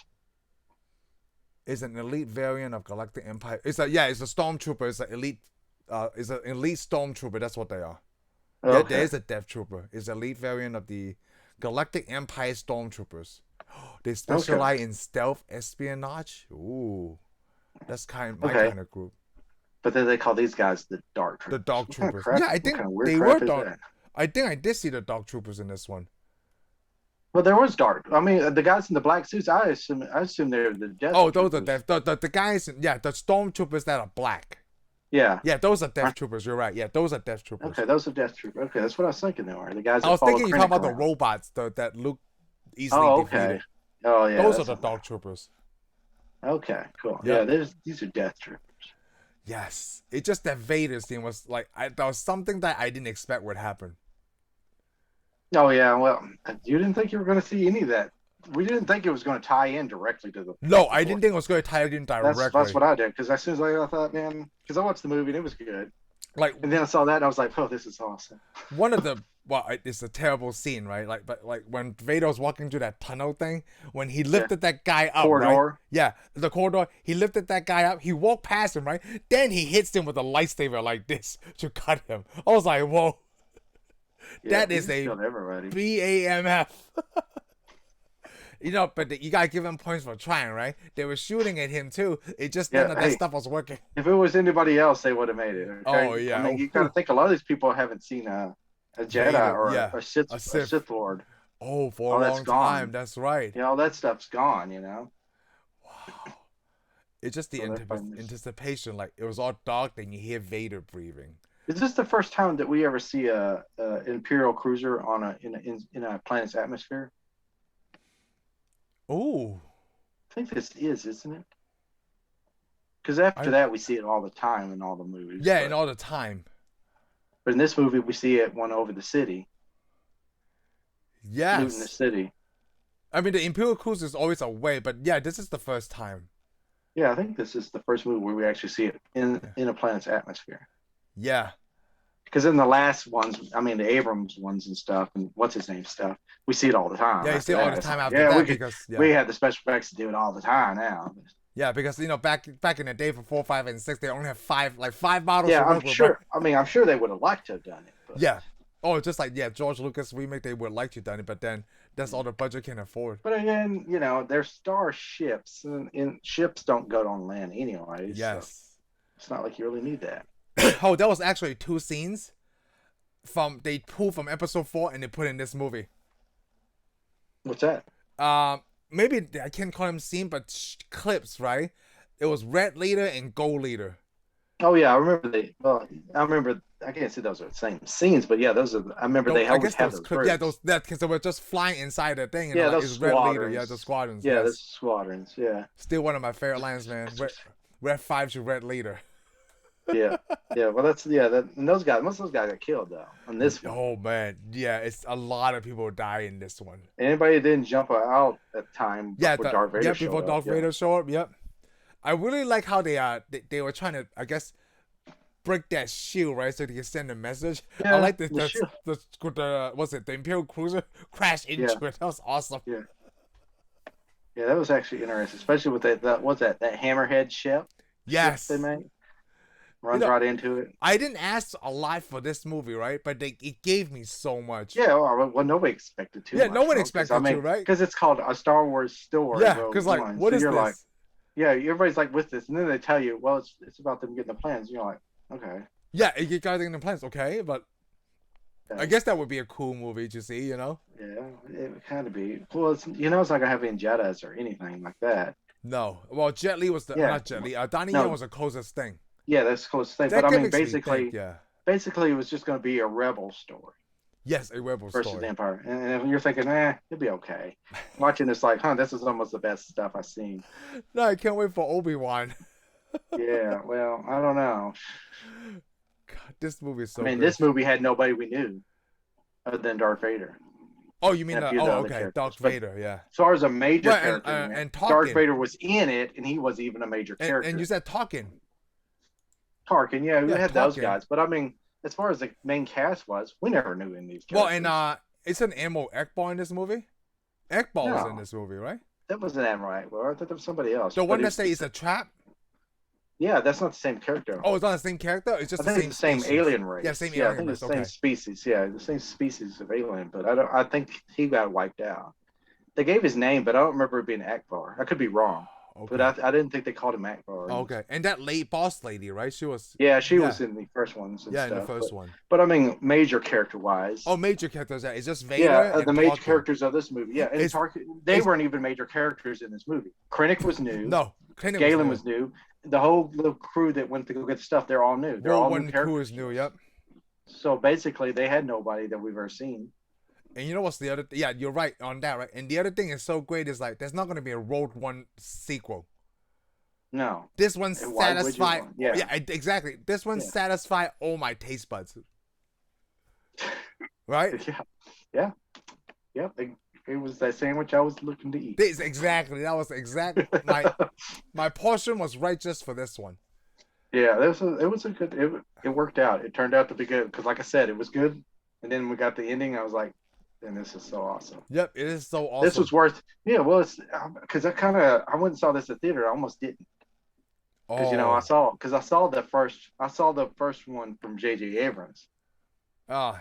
It's an elite variant of Galactic Empire. It's a Stormtrooper. It's an elite Stormtrooper. That's what they are. Okay. Yeah, there is a Death Trooper. It's an elite variant of the Galactic Empire Stormtroopers. They specialize in stealth espionage. Ooh, that's my kind of group. But then they call these guys the Dark Troopers. The Dark Troopers. Yeah, I think they were dark. I think I did see the Dark Troopers in this one. Well, there was dark. I mean, the guys in the black suits. I assume they're the Death. Oh, those are the guys. Yeah, the Stormtroopers that are black. Yeah. Yeah, those are Death Troopers. You're right. Yeah, those are Death Troopers. Okay, those are Death Troopers. Okay, that's what I was thinking they were. The guys. I was thinking you talking about the robots that Luke easily defeated. Oh yeah. Those are the Dark Troopers. Okay, cool. Yeah, these are Death Troopers. Yes, it's just that Vader scene was like that was something that I didn't expect would happen. Oh yeah, well, you didn't think you were going to see any of that. We didn't think it was going to tie in directly to the. No, I didn't think it was going to tie in directly. That's what I did because as soon as I thought, man, because I watched the movie and it was good. And then I saw that and I was like, oh, this is awesome. One of the it's a terrible scene, right? But when Vader was walking through that tunnel thing, when he lifted that guy up, corridor. Right? Yeah, the corridor. He lifted that guy up. He walked past him, right? Then he hits him with a lightsaber like this to cut him. I was like, whoa. Yeah, that is a everybody. BAMF. But you gotta give him points for trying, right? They were shooting at him too. It just none of that stuff was working. If it was anybody else, they would have made it. Okay? Oh yeah. I mean, you gotta think a lot of these people haven't seen a Jedi or a Sith Lord. Oh, for a long time. That's right. All that stuff's gone. Wow. It's just the anticipation. Like it was all dark, then you hear Vader breathing. Is this the first time that we ever see a Imperial cruiser in a planet's atmosphere? Oh, I think this is, isn't it? Because after that, we see it all the time in all the movies. Yeah, and all the time. But in this movie, we see it one over the city. Yes. Looting the city. I mean, the Imperial cruiser is always away, but yeah, this is the first time. Yeah, I think this is the first movie where we actually see it in a planet's atmosphere. Yeah. Because in the last ones, I mean the Abrams ones and stuff, and what's his name stuff, we see it all the time. Yeah, you see it all the time after yeah, that we could, because we have the special effects to do it all the time now. yeah, because back in the day for 4, 5, and 6, they only have five models. Yeah, to I'm work with, sure. but... I mean, I'm sure they would have liked to have done it. But... Yeah. Oh, just like George Lucas remake, they would like to have done it, but then that's all the budget can afford. But again, they're starships, and ships don't go on land anyways. Yes. So it's not like you really need that. Oh, that was actually 2 scenes they pulled from episode 4 and they put in this movie. What's that? Maybe I can't call them scene, but clips, right? It was red leader and gold leader. Oh yeah, I remember. I can't say those are the same scenes, but yeah, those are. I remember they always have those clips. Yeah, because they were just flying inside the thing. And yeah, those red squadrons. leader. Yeah, the squadrons. Yeah, yes. those squadrons. Yeah. Still one of my favorite lines, man. Red 5 to red leader. Yeah. Well, and those guys. Most of those guys got killed though on this one. Oh man, yeah, it's a lot of people die in this one. Anybody that didn't jump out at time. Yeah, Darth Vader before Darth Vader showed up. Yep. I really like how they were trying to, I guess, break that shield, right, so they can send a message. Yeah, I like the what's it, the Imperial cruiser crash into it. That was awesome. Yeah, that was actually interesting, especially with that what's that hammerhead ship? Yes. Ship they made. Runs right into it. I didn't ask a lot for this movie, right? But it gave me so much. Yeah, well, nobody expected to. Yeah, no one expected to, right? Because it's called A Star Wars Story. Yeah, because like, what is this? Like, yeah, everybody's like with this, and then they tell you, well, it's about them getting the plans. You're like, okay. Yeah, you guys getting the plans, okay, but I guess that would be a cool movie to see, Yeah, it would kind of be. Well, it's not gonna have any Jedis or anything like that. No, well, Jet Li was not Jet Li. Donnie Yen was the closest thing. Yeah, that's the closest thing. But I mean, basically, it was just going to be a rebel story. Yes, a rebel story versus the Empire, and you're thinking, it'll be okay. Watching this, like, this is almost the best stuff I've seen. No, I can't wait for Obi-Wan. Yeah, well, I don't know. God, this movie is so. This movie had nobody we knew other than Darth Vader. Oh, you mean okay, Darth Vader, yeah. As far as a major character, and Darth Vader was in it, and he was even a major character. And you said Tarkin, yeah, we had those guys, but I mean, as far as the main cast was, we never knew any of these characters. Well, and it's an Admiral Ekbal in this movie. Ekbal was in this movie, right? That wasn't Admiral Ekbal. I thought that was somebody else. The one that says it's a trap. Yeah, that's not the same character. Oh, it's not the same character. It's just the same alien race. Yeah, same alien race. The same species. Yeah, the same species of alien. But I think he got wiped out. They gave his name, but I don't remember it being Akbar. I could be wrong. Okay. But I didn't think they called him Akbar. Okay, and that late boss lady, right? She was. Yeah, she was in the first ones. And stuff, in the first one. But I mean, major character wise. Oh, major characters. It's just Vader. Yeah, the major characters of this movie. Yeah, and they weren't even major characters in this movie. Krennic was new. No, Galen was new. The whole little crew that went to go get the stuff, they're all new. They're all new characters. Crew is new. Yep. So basically, they had nobody that we've ever seen. And you know what's the other? Yeah, you're right on that, right? And the other thing is so great is like, there's not going to be a Rogue One sequel. No. This one satisfied. Yeah, exactly. This one satisfied all my taste buds. Right? Yeah. It was that sandwich I was looking to eat. That was exactly my portion was right just for this one. Yeah, it was a good. It worked out. It turned out to be good because, like I said, it was good. And then we got the ending. I was like, "And this is so awesome." Yep, it is so awesome. This was worth. Yeah, well, it's because I went and saw this at theater. I almost didn't. Because I saw the first one from J.J. Abrams. I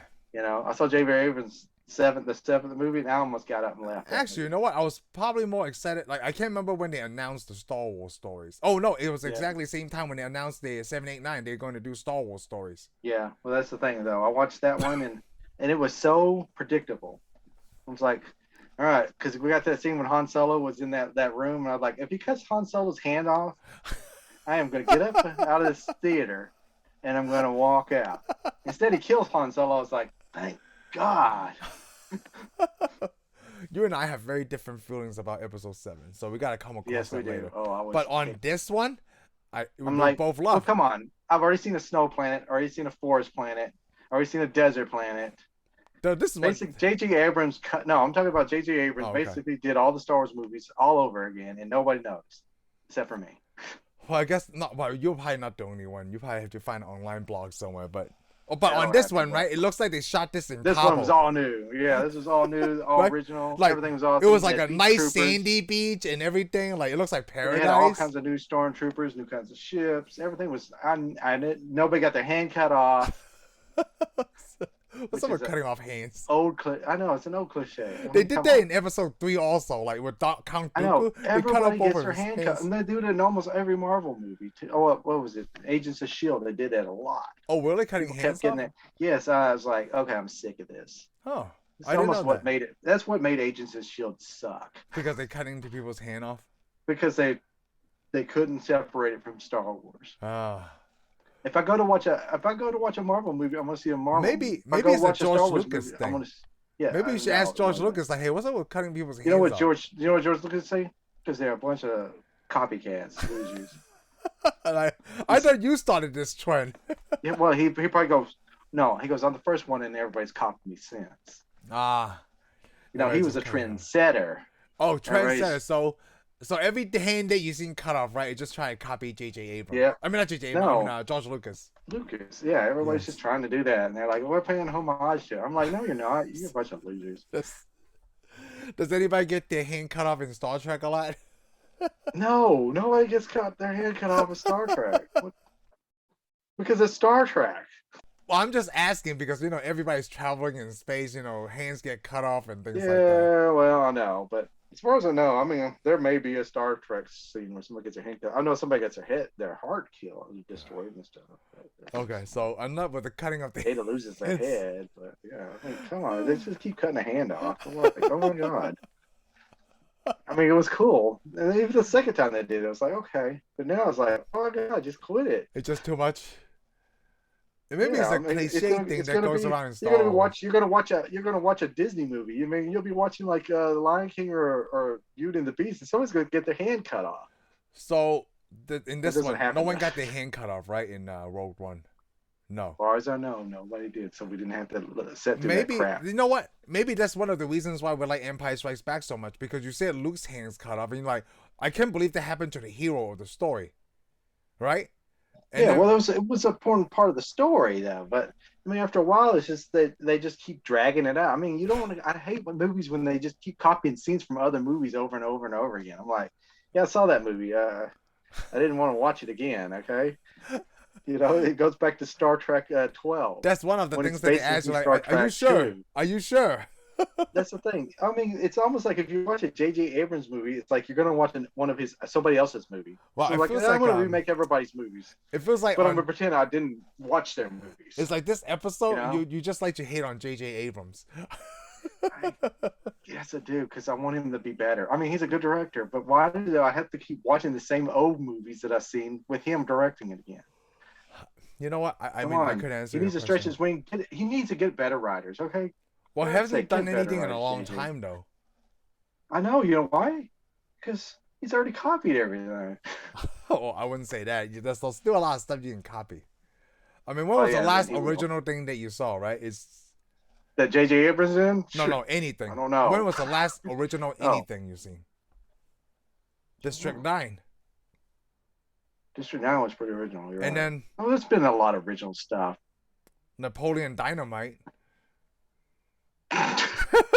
saw J.J. Abrams the seventh movie, and I almost got up and left. Actually, you know what? I was probably more excited. Like, I can't remember when they announced the Star Wars stories. Oh no, it was exactly the same time when they announced the 7, 8, 9. They're going to do Star Wars stories. Yeah, well, that's the thing though. I watched that one and it was so predictable. I was like, all right, because we got that scene when Han Solo was in that room, and I was like, if he cuts Han Solo's hand off, I am going to get up out of this theater and I'm going to walk out. Instead, he kills Han Solo. I was like, thank God. You and I have very different feelings about episode 7, so we got to come across that later. But on this one, I'm like, both love. Oh, come on. I've already seen a snow planet, already seen a forest planet, already seen a desert planet. This is J.J. Abrams I'm talking about J.J. Abrams basically did all the Star Wars movies all over again, and nobody noticed, except for me. Well, I guess not. Well, you're probably not the only one. You probably have to find an online blog somewhere, but Oh, but on I'll this have to one, watch. right? It looks like they shot this in This Cabo. one was all new. Yeah, this was all new, all Right? original. Like, Everything was awesome. it was like a Beach nice troopers. sandy beach and everything. Like, it looks like They paradise. had all kinds of new stormtroopers, new kinds of ships. Everything was. Nobody got their hand cut off. What's up with cutting off hands? I know it's an old cliche. They did that in episode 3 also, like with Count Dooku. I know They cut everybody off gets over their his hand hands. cut, and they do it in almost every Marvel movie too. Oh, what was it? Agents of Shield. They did that a lot. Oh, really? Cutting People hands kept getting off? that. Yes, I was like, okay, I'm sick of this. Oh, It's I didn't almost know what that. made it. That's what made Agents of Shield suck Because they cut into people's hand off. because they couldn't separate it from Star Wars. Ah. If I go to watch a Marvel movie, I'm gonna see a Marvel. Maybe movie. If I go it's a watch George Star Wars Lucas movie, thing. Yeah, Maybe you should ask George Lucas, like, hey, what's up with cutting people's hands You know what off? George Lucas say? Because they're a bunch of copycats, losers. I thought you started this trend. Yeah, well, he probably goes. No, he goes. I'm the first one, and everybody's copied me since. Ah. You know, he was a trendsetter. Oh, trendsetter. Everybody's- So every hand that you seen cut off, right? It's just trying to copy J.J. Abrams. Yeah. I mean, not J.J. Abrams. No. I mean, George Lucas. Lucas, yeah, everybody's just trying to do that, and they're like, "We're paying homage to." I'm like, "No, you're not. You're a bunch of losers." Does anybody get their hand cut off in Star Trek a lot? No, nobody gets their hand cut off in Star Trek. Because it's Star Trek. Well, I'm just asking because, you know, everybody's traveling in space, you know, hands get cut off and things like that. Yeah, well, I know, but as far as I know, I mean, there may be a Star Trek scene where somebody gets their hand cut. I know somebody gets their heart killed, destroyed and stuff. Okay, so enough with the cutting of the Ada loses their head, but yeah, I mean, come on, they just keep cutting a hand off. I'm like, oh my god. I mean, it was cool. And even the second time they did it, I was like, okay. But now it's like, oh my god, just quit it. It's just too much. And maybe it's a cliche thing that goes around in Star Wars. You're gonna watch a Disney movie. I mean, you'll be watching like The Lion King or Beauty and the Beast, and someone's gonna get their hand cut off. So in this one, happen. no one got their hand cut off, right? In Rogue One, no. As far as I know, nobody did, so we didn't have to set through Maybe that crap. you know what? Maybe that's one of the reasons why we like Empire Strikes Back so much, because you said Luke's hands cut off, and you're like, I can't believe that happened to the hero of the story, right? And yeah, then, well, it was an important part of the story, though. But I mean, after a while, it's just that they just keep dragging it out. I mean, you don't want to. I hate movies when they just keep copying scenes from other movies over and over and over again. I'm like, yeah, I saw that movie. I didn't want to watch it again. Okay, you know, it goes back to Star Trek 12. that's one of the when things it's that they ask you, basically like, Star are you Trek sure? 2. Are you sure? That's the thing. I mean, it's almost like if you watch a J.J. Abrams movie, it's like you're gonna watch one of somebody else's movie. Well, so it like, feels I'm like, gonna remake everybody's movies, It feels like but I'm gonna pretend I didn't watch their movies. it's like this episode, You know? you just like to hate on J.J. Abrams. Yes, I do, because I want him to be better. I mean, he's a good director, but why do I have to keep watching the same old movies that I've seen with him directing it again? You know what? I Come mean, I on. could answer. He needs your to stretch question. his wing. He needs to get better writers, okay? Well, I'd hasn't say he done get better anything in a writers, long JJ. time though? I know. You know why? Because he's already copied everything. Oh, I wouldn't say that. There's still a lot of stuff you can copy. I mean, when Oh, was yeah, the last he will. original thing that you saw? Right? It's That J.J. Abrams in? no anything. I don't know. When was the last original Oh. anything you seen? District 9. District 9 was pretty original. You're And right. then Oh, there's been a lot of original stuff. Napoleon Dynamite.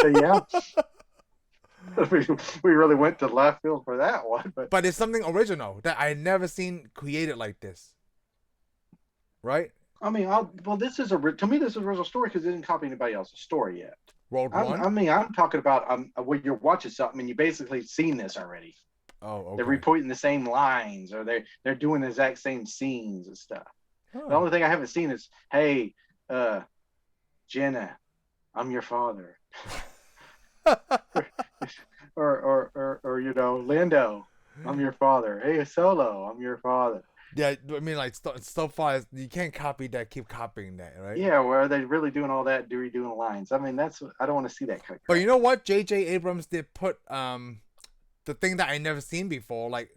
So, yeah. we really went to left field for that one, but But it's something original that I had never seen created like this. Right? I mean, this is to me this is a original story because it didn't copy anybody else's story yet. Rogue One? I'm talking about where you're watching something and you basically seen this already. Oh, okay. They're repeating the same lines or they're doing the exact same scenes and stuff. Oh. The only thing I haven't seen is, hey, Jenna, I'm your father. or you know, Lando, I'm your father. Hey, Solo, I'm your father. Yeah, I mean, like, so far, you can't copy that, keep copying that, right? Yeah, where are they really doing all that, doing lines? I mean, I don't want to see that kind of But you know what? J.J. Abrams did put the thing that I never seen before, like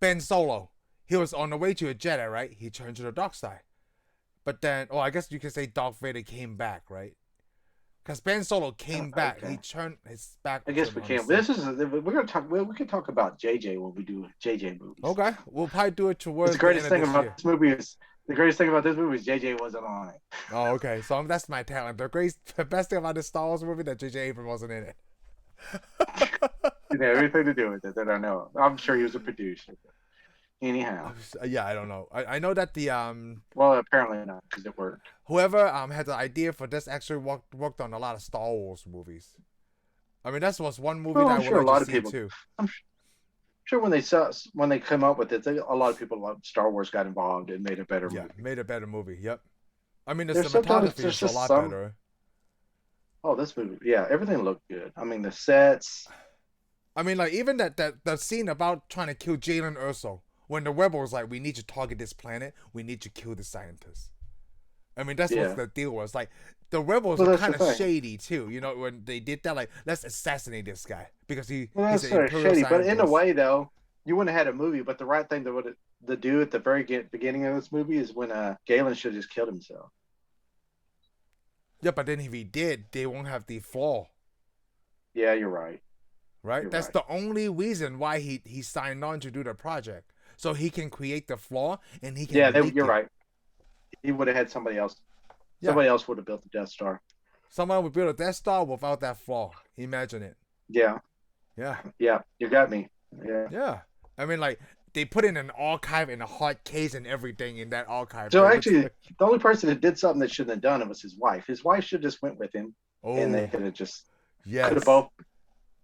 Ben Solo. He was on the way to a Jedi, right? He turned to the dark side. But then, I guess you could say Darth Vader came back, right? Because Ben Solo came back. Okay. He turned his back. I guess we can. This is we're gonna talk. We can talk about JJ when we do JJ movies. Okay, we'll probably do it towards The greatest the thing end of this about this movie is The greatest thing about this movie is JJ wasn't on it. Oh, okay. So that's my talent. The best thing about this Star Wars movie that J.J. Abrams wasn't in it. It had everything to do with it that I know. I'm sure he was a producer. Anyhow, Yeah, I don't know. I know that the well, apparently not because it worked. whoever had the idea for this actually worked on a lot of Star Wars movies. I mean, that was one movie Well, that I'm I sure would a lot like of to see people. too. I'm sure when they come up with it, a lot of people like Star Wars got involved and made a better Yeah, movie. made a better movie. Yep. I mean, the There's sometimes cinematography there's is a just lot some. better. Oh, this movie, yeah, everything looked good. I mean, the sets. I mean, like even that scene about trying to kill Jalen Erso when the rebels like, we need to target this planet, we need to kill the scientists. I mean, that's what Yeah. the deal was. Like the rebels Well, are that's kind the of thing. shady too. You know, when they did that, like let's assassinate this guy because Well, he's that's an sort of imperial shady, but in a scientist. way, though, you wouldn't have had a movie. But the right thing to do at the very beginning of this movie is when Galen should have just killed himself. Yeah, but then if he did, they won't have the flaw, Yeah, you're right. right? You're That's right. the only reason why he signed on to do the project, so he can create the flaw and he Yeah, can leak you're it. right. He would have had somebody else. Yeah, Somebody else would have built the Death Star. someone would build a Death Star without that flaw. Imagine it. Yeah, Yeah, yeah, you got me. Yeah. yeah. I mean, like they put in an archive in a hard case and everything in that archive So thing. It's actually, like, the only person that did something that shouldn't have done it was his wife. His wife should have just went with him, and they oh, could have yes. both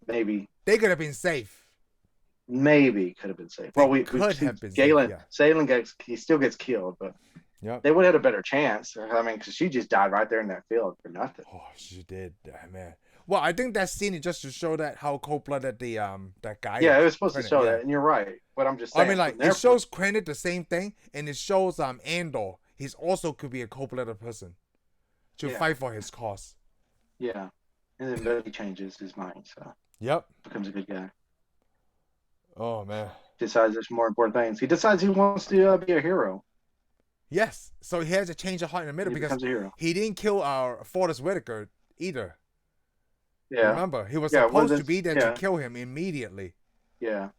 maybe They could have been safe. could have been safe. They Well, we could see have been safe, yeah. Galen he still gets killed, but Yep. they would have had a better chance. I mean, because she just died right there in that field for nothing. Oh, she did, man. Well, I think that scene is just to show that how cold blooded the that guy Yeah, is. it was supposed to Krennic, show yeah. that, and you're right. But I'm just I saying, mean, like from their it shows Krennic the same thing, and it shows Andor. He's also could be a cold blooded person to Yeah. fight for his cause. yeah, and then he changes his mind, so Yep. becomes a good guy. Oh man. Decides there's more important things. He decides he wants to be a hero. Yes. So he has to change of heart in the middle He because becomes a hero. he didn't kill our Forest Whitaker either. Yeah, Remember, he was yeah. Well, supposed to be there to yeah, kill him immediately. yeah.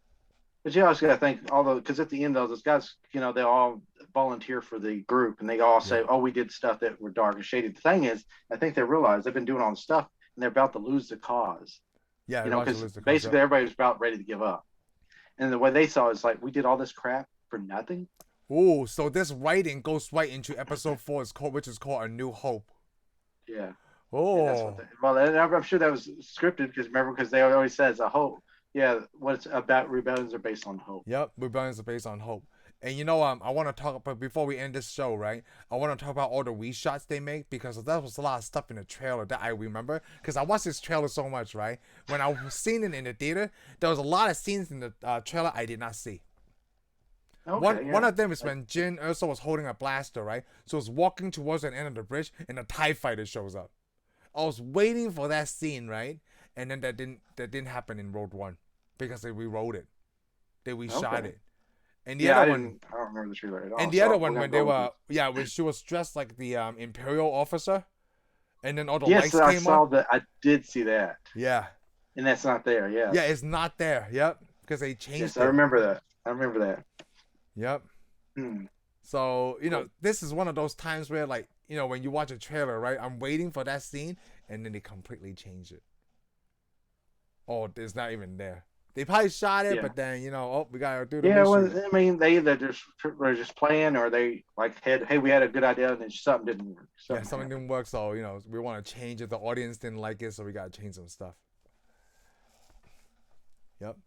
But you also got to think, although, because at the end, those guys, they all volunteer for the group, and they all say, Yeah. "Oh, we did stuff that were dark and shady." The thing is, I think they realize they've been doing all this stuff, and they're about to lose the cause. Yeah, Because basically everybody was about ready to give up. And the way they saw it is like, we did all this crap for nothing. Oh, so this writing goes right into episode 4, which is called A New Hope. Yeah. Oh, That's what well, and I'm sure that was scripted because they always says a hope. Yeah, what's about rebellions are based on hope. yep. Rebellions are based on hope. And I want to talk about before we end this show, right? I want to talk about all the reshots they make because that was a lot of stuff in the trailer that I remember. Because I watched this trailer so much, right? When I was seeing it in the theater, there was a lot of scenes in the trailer I did not see. Okay, One of them is when Jin Erso was holding a blaster, right? So it's walking towards the end of the bridge, and a TIE fighter shows up. I was waiting for that scene, right? And then that didn't happen in Road One because they rewrote it, they reshot it. And the other one, I don't remember the trailer at all. and the other one when they were when she was dressed like the Imperial officer, and then all the lights came on. I did see that. Yeah, And that's not there. Yeah. yeah, it's not there. Yep, because they changed Yes, it. I remember that. Yep. Hmm. So, this is one of those times where, like, when you watch a trailer, right? I'm waiting for that scene, and then they completely change it. Oh, it's not even there. They probably shot it, Yeah. but then, we gotta do the Yeah, reshoot. well, I mean, they either were just playing, or they hey, we had a good idea, and then something didn't work. Something didn't work, so, we want to change it. The audience didn't like it, so we gotta change some stuff. Yep.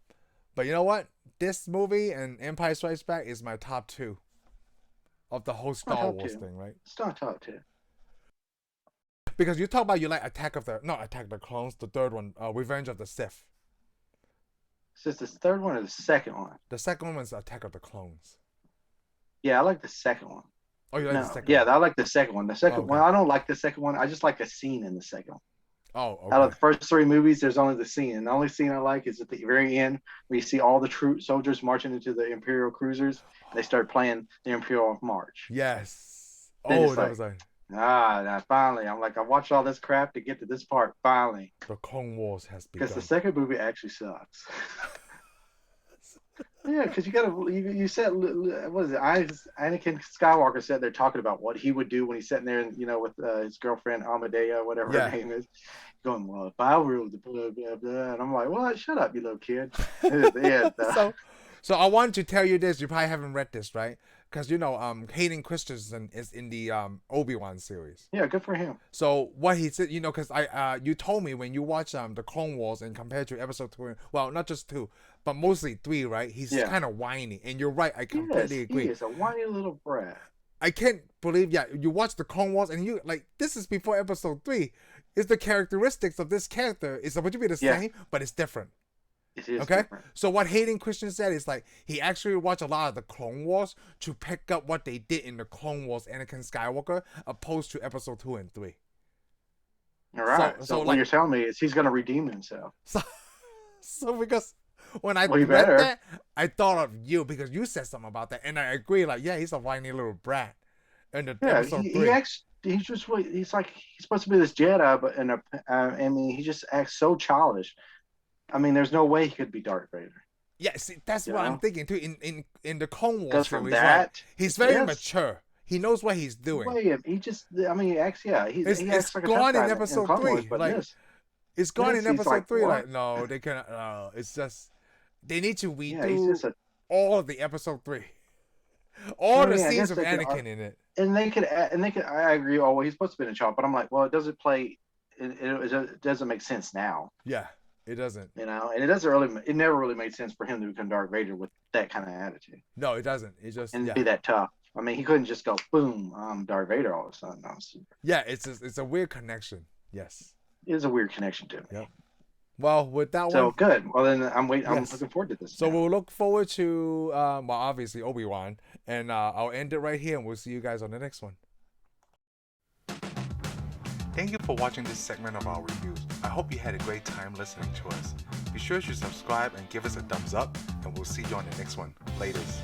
But you know what? This movie and Empire Strikes Back is my top 2 of the whole Star Wars thing, right? It's not top 2. Because you talk about you like Attack of the Clones, the third one, Revenge of the Sith. Is this the third one or the second one? The second one was Attack of the Clones. Yeah, I like the second one. Oh, you like the second yeah, one? I like the second one. The second okay. one, I don't like the second one. I just like the scene in the second one. Oh, okay. Out of the first 3 movies, there's only the scene. And the only scene I like is at the very end where you see all the troop soldiers marching into the Imperial cruisers. And they start playing the Imperial March. Yes. Then Oh, it's that was like... now finally. I'm like, I watched all this crap to get to this part, finally. The Clone Wars has begun. Because the second movie actually sucks. Yeah, because you said what is it? Anakin Skywalker sat there talking about what he would do when he's sitting there, and with his girlfriend Amadea, whatever her Yeah. name is, going, well, if I ruled the blah blah blah, and I'm like, well, shut up, you little kid. Yeah, So I wanted to tell you this. You probably haven't read this, right? Because Hayden Christensen is in the Obi-Wan series. yeah, good for him. So what he said, because you told me when you watch the Clone Wars and compared to episode 2, well, not just 2, but mostly 3, right? He's kind of whiny, and you're right. I completely agree. He is a whiny little brat. I can't believe, you watch the Clone Wars and you this is before episode 3. Is the characteristics of this character is supposed to be the same, but it's different. It is okay. Different. So what Hayden Christensen said is he actually watched a lot of the Clone Wars to pick up what they did in the Clone Wars Anakin Skywalker, opposed to episode 2 and 3. All right. So what you're telling me is he's going to redeem himself. So because when I read that, I thought of you because you said something about that, and I agree. He's a whiny little brat. In the episode 3. He's supposed to be this Jedi, but he just acts so childish. I mean, there's no way he could be Darth Vader. Yeah, see, that's what I'm thinking too. In the Clone Wars, because from that, he's very mature. He knows what he's doing. He acts. Yeah, he acts like a gone in episode 3. It's gone in episode 3. What? No, they cannot. No, it's just they need to redo all of the episode 3. All the scenes of Anakin in it. And they could. I agree. Oh, well, he's supposed to be in a child, but I'm like, well, it doesn't play. It doesn't make sense now. Yeah. It doesn't. And it never really made sense for him to become Darth Vader with that kind of attitude. No, it doesn't. It just be that tough. I mean, he couldn't just go boom, I'm Darth Vader all of a sudden. Yeah, it's a weird connection. Yes. It is a weird connection to me. Yep. Well, with that so good. Well, then I'm waiting. Yes. I'm looking forward to this. So we'll look forward to obviously Obi-Wan, and I'll end it right here, and we'll see you guys on the next one. Thank you for watching this segment of our reviews. I hope you had a great time listening to us. Be sure to subscribe and give us a thumbs up, and we'll see you on the next one. Laters.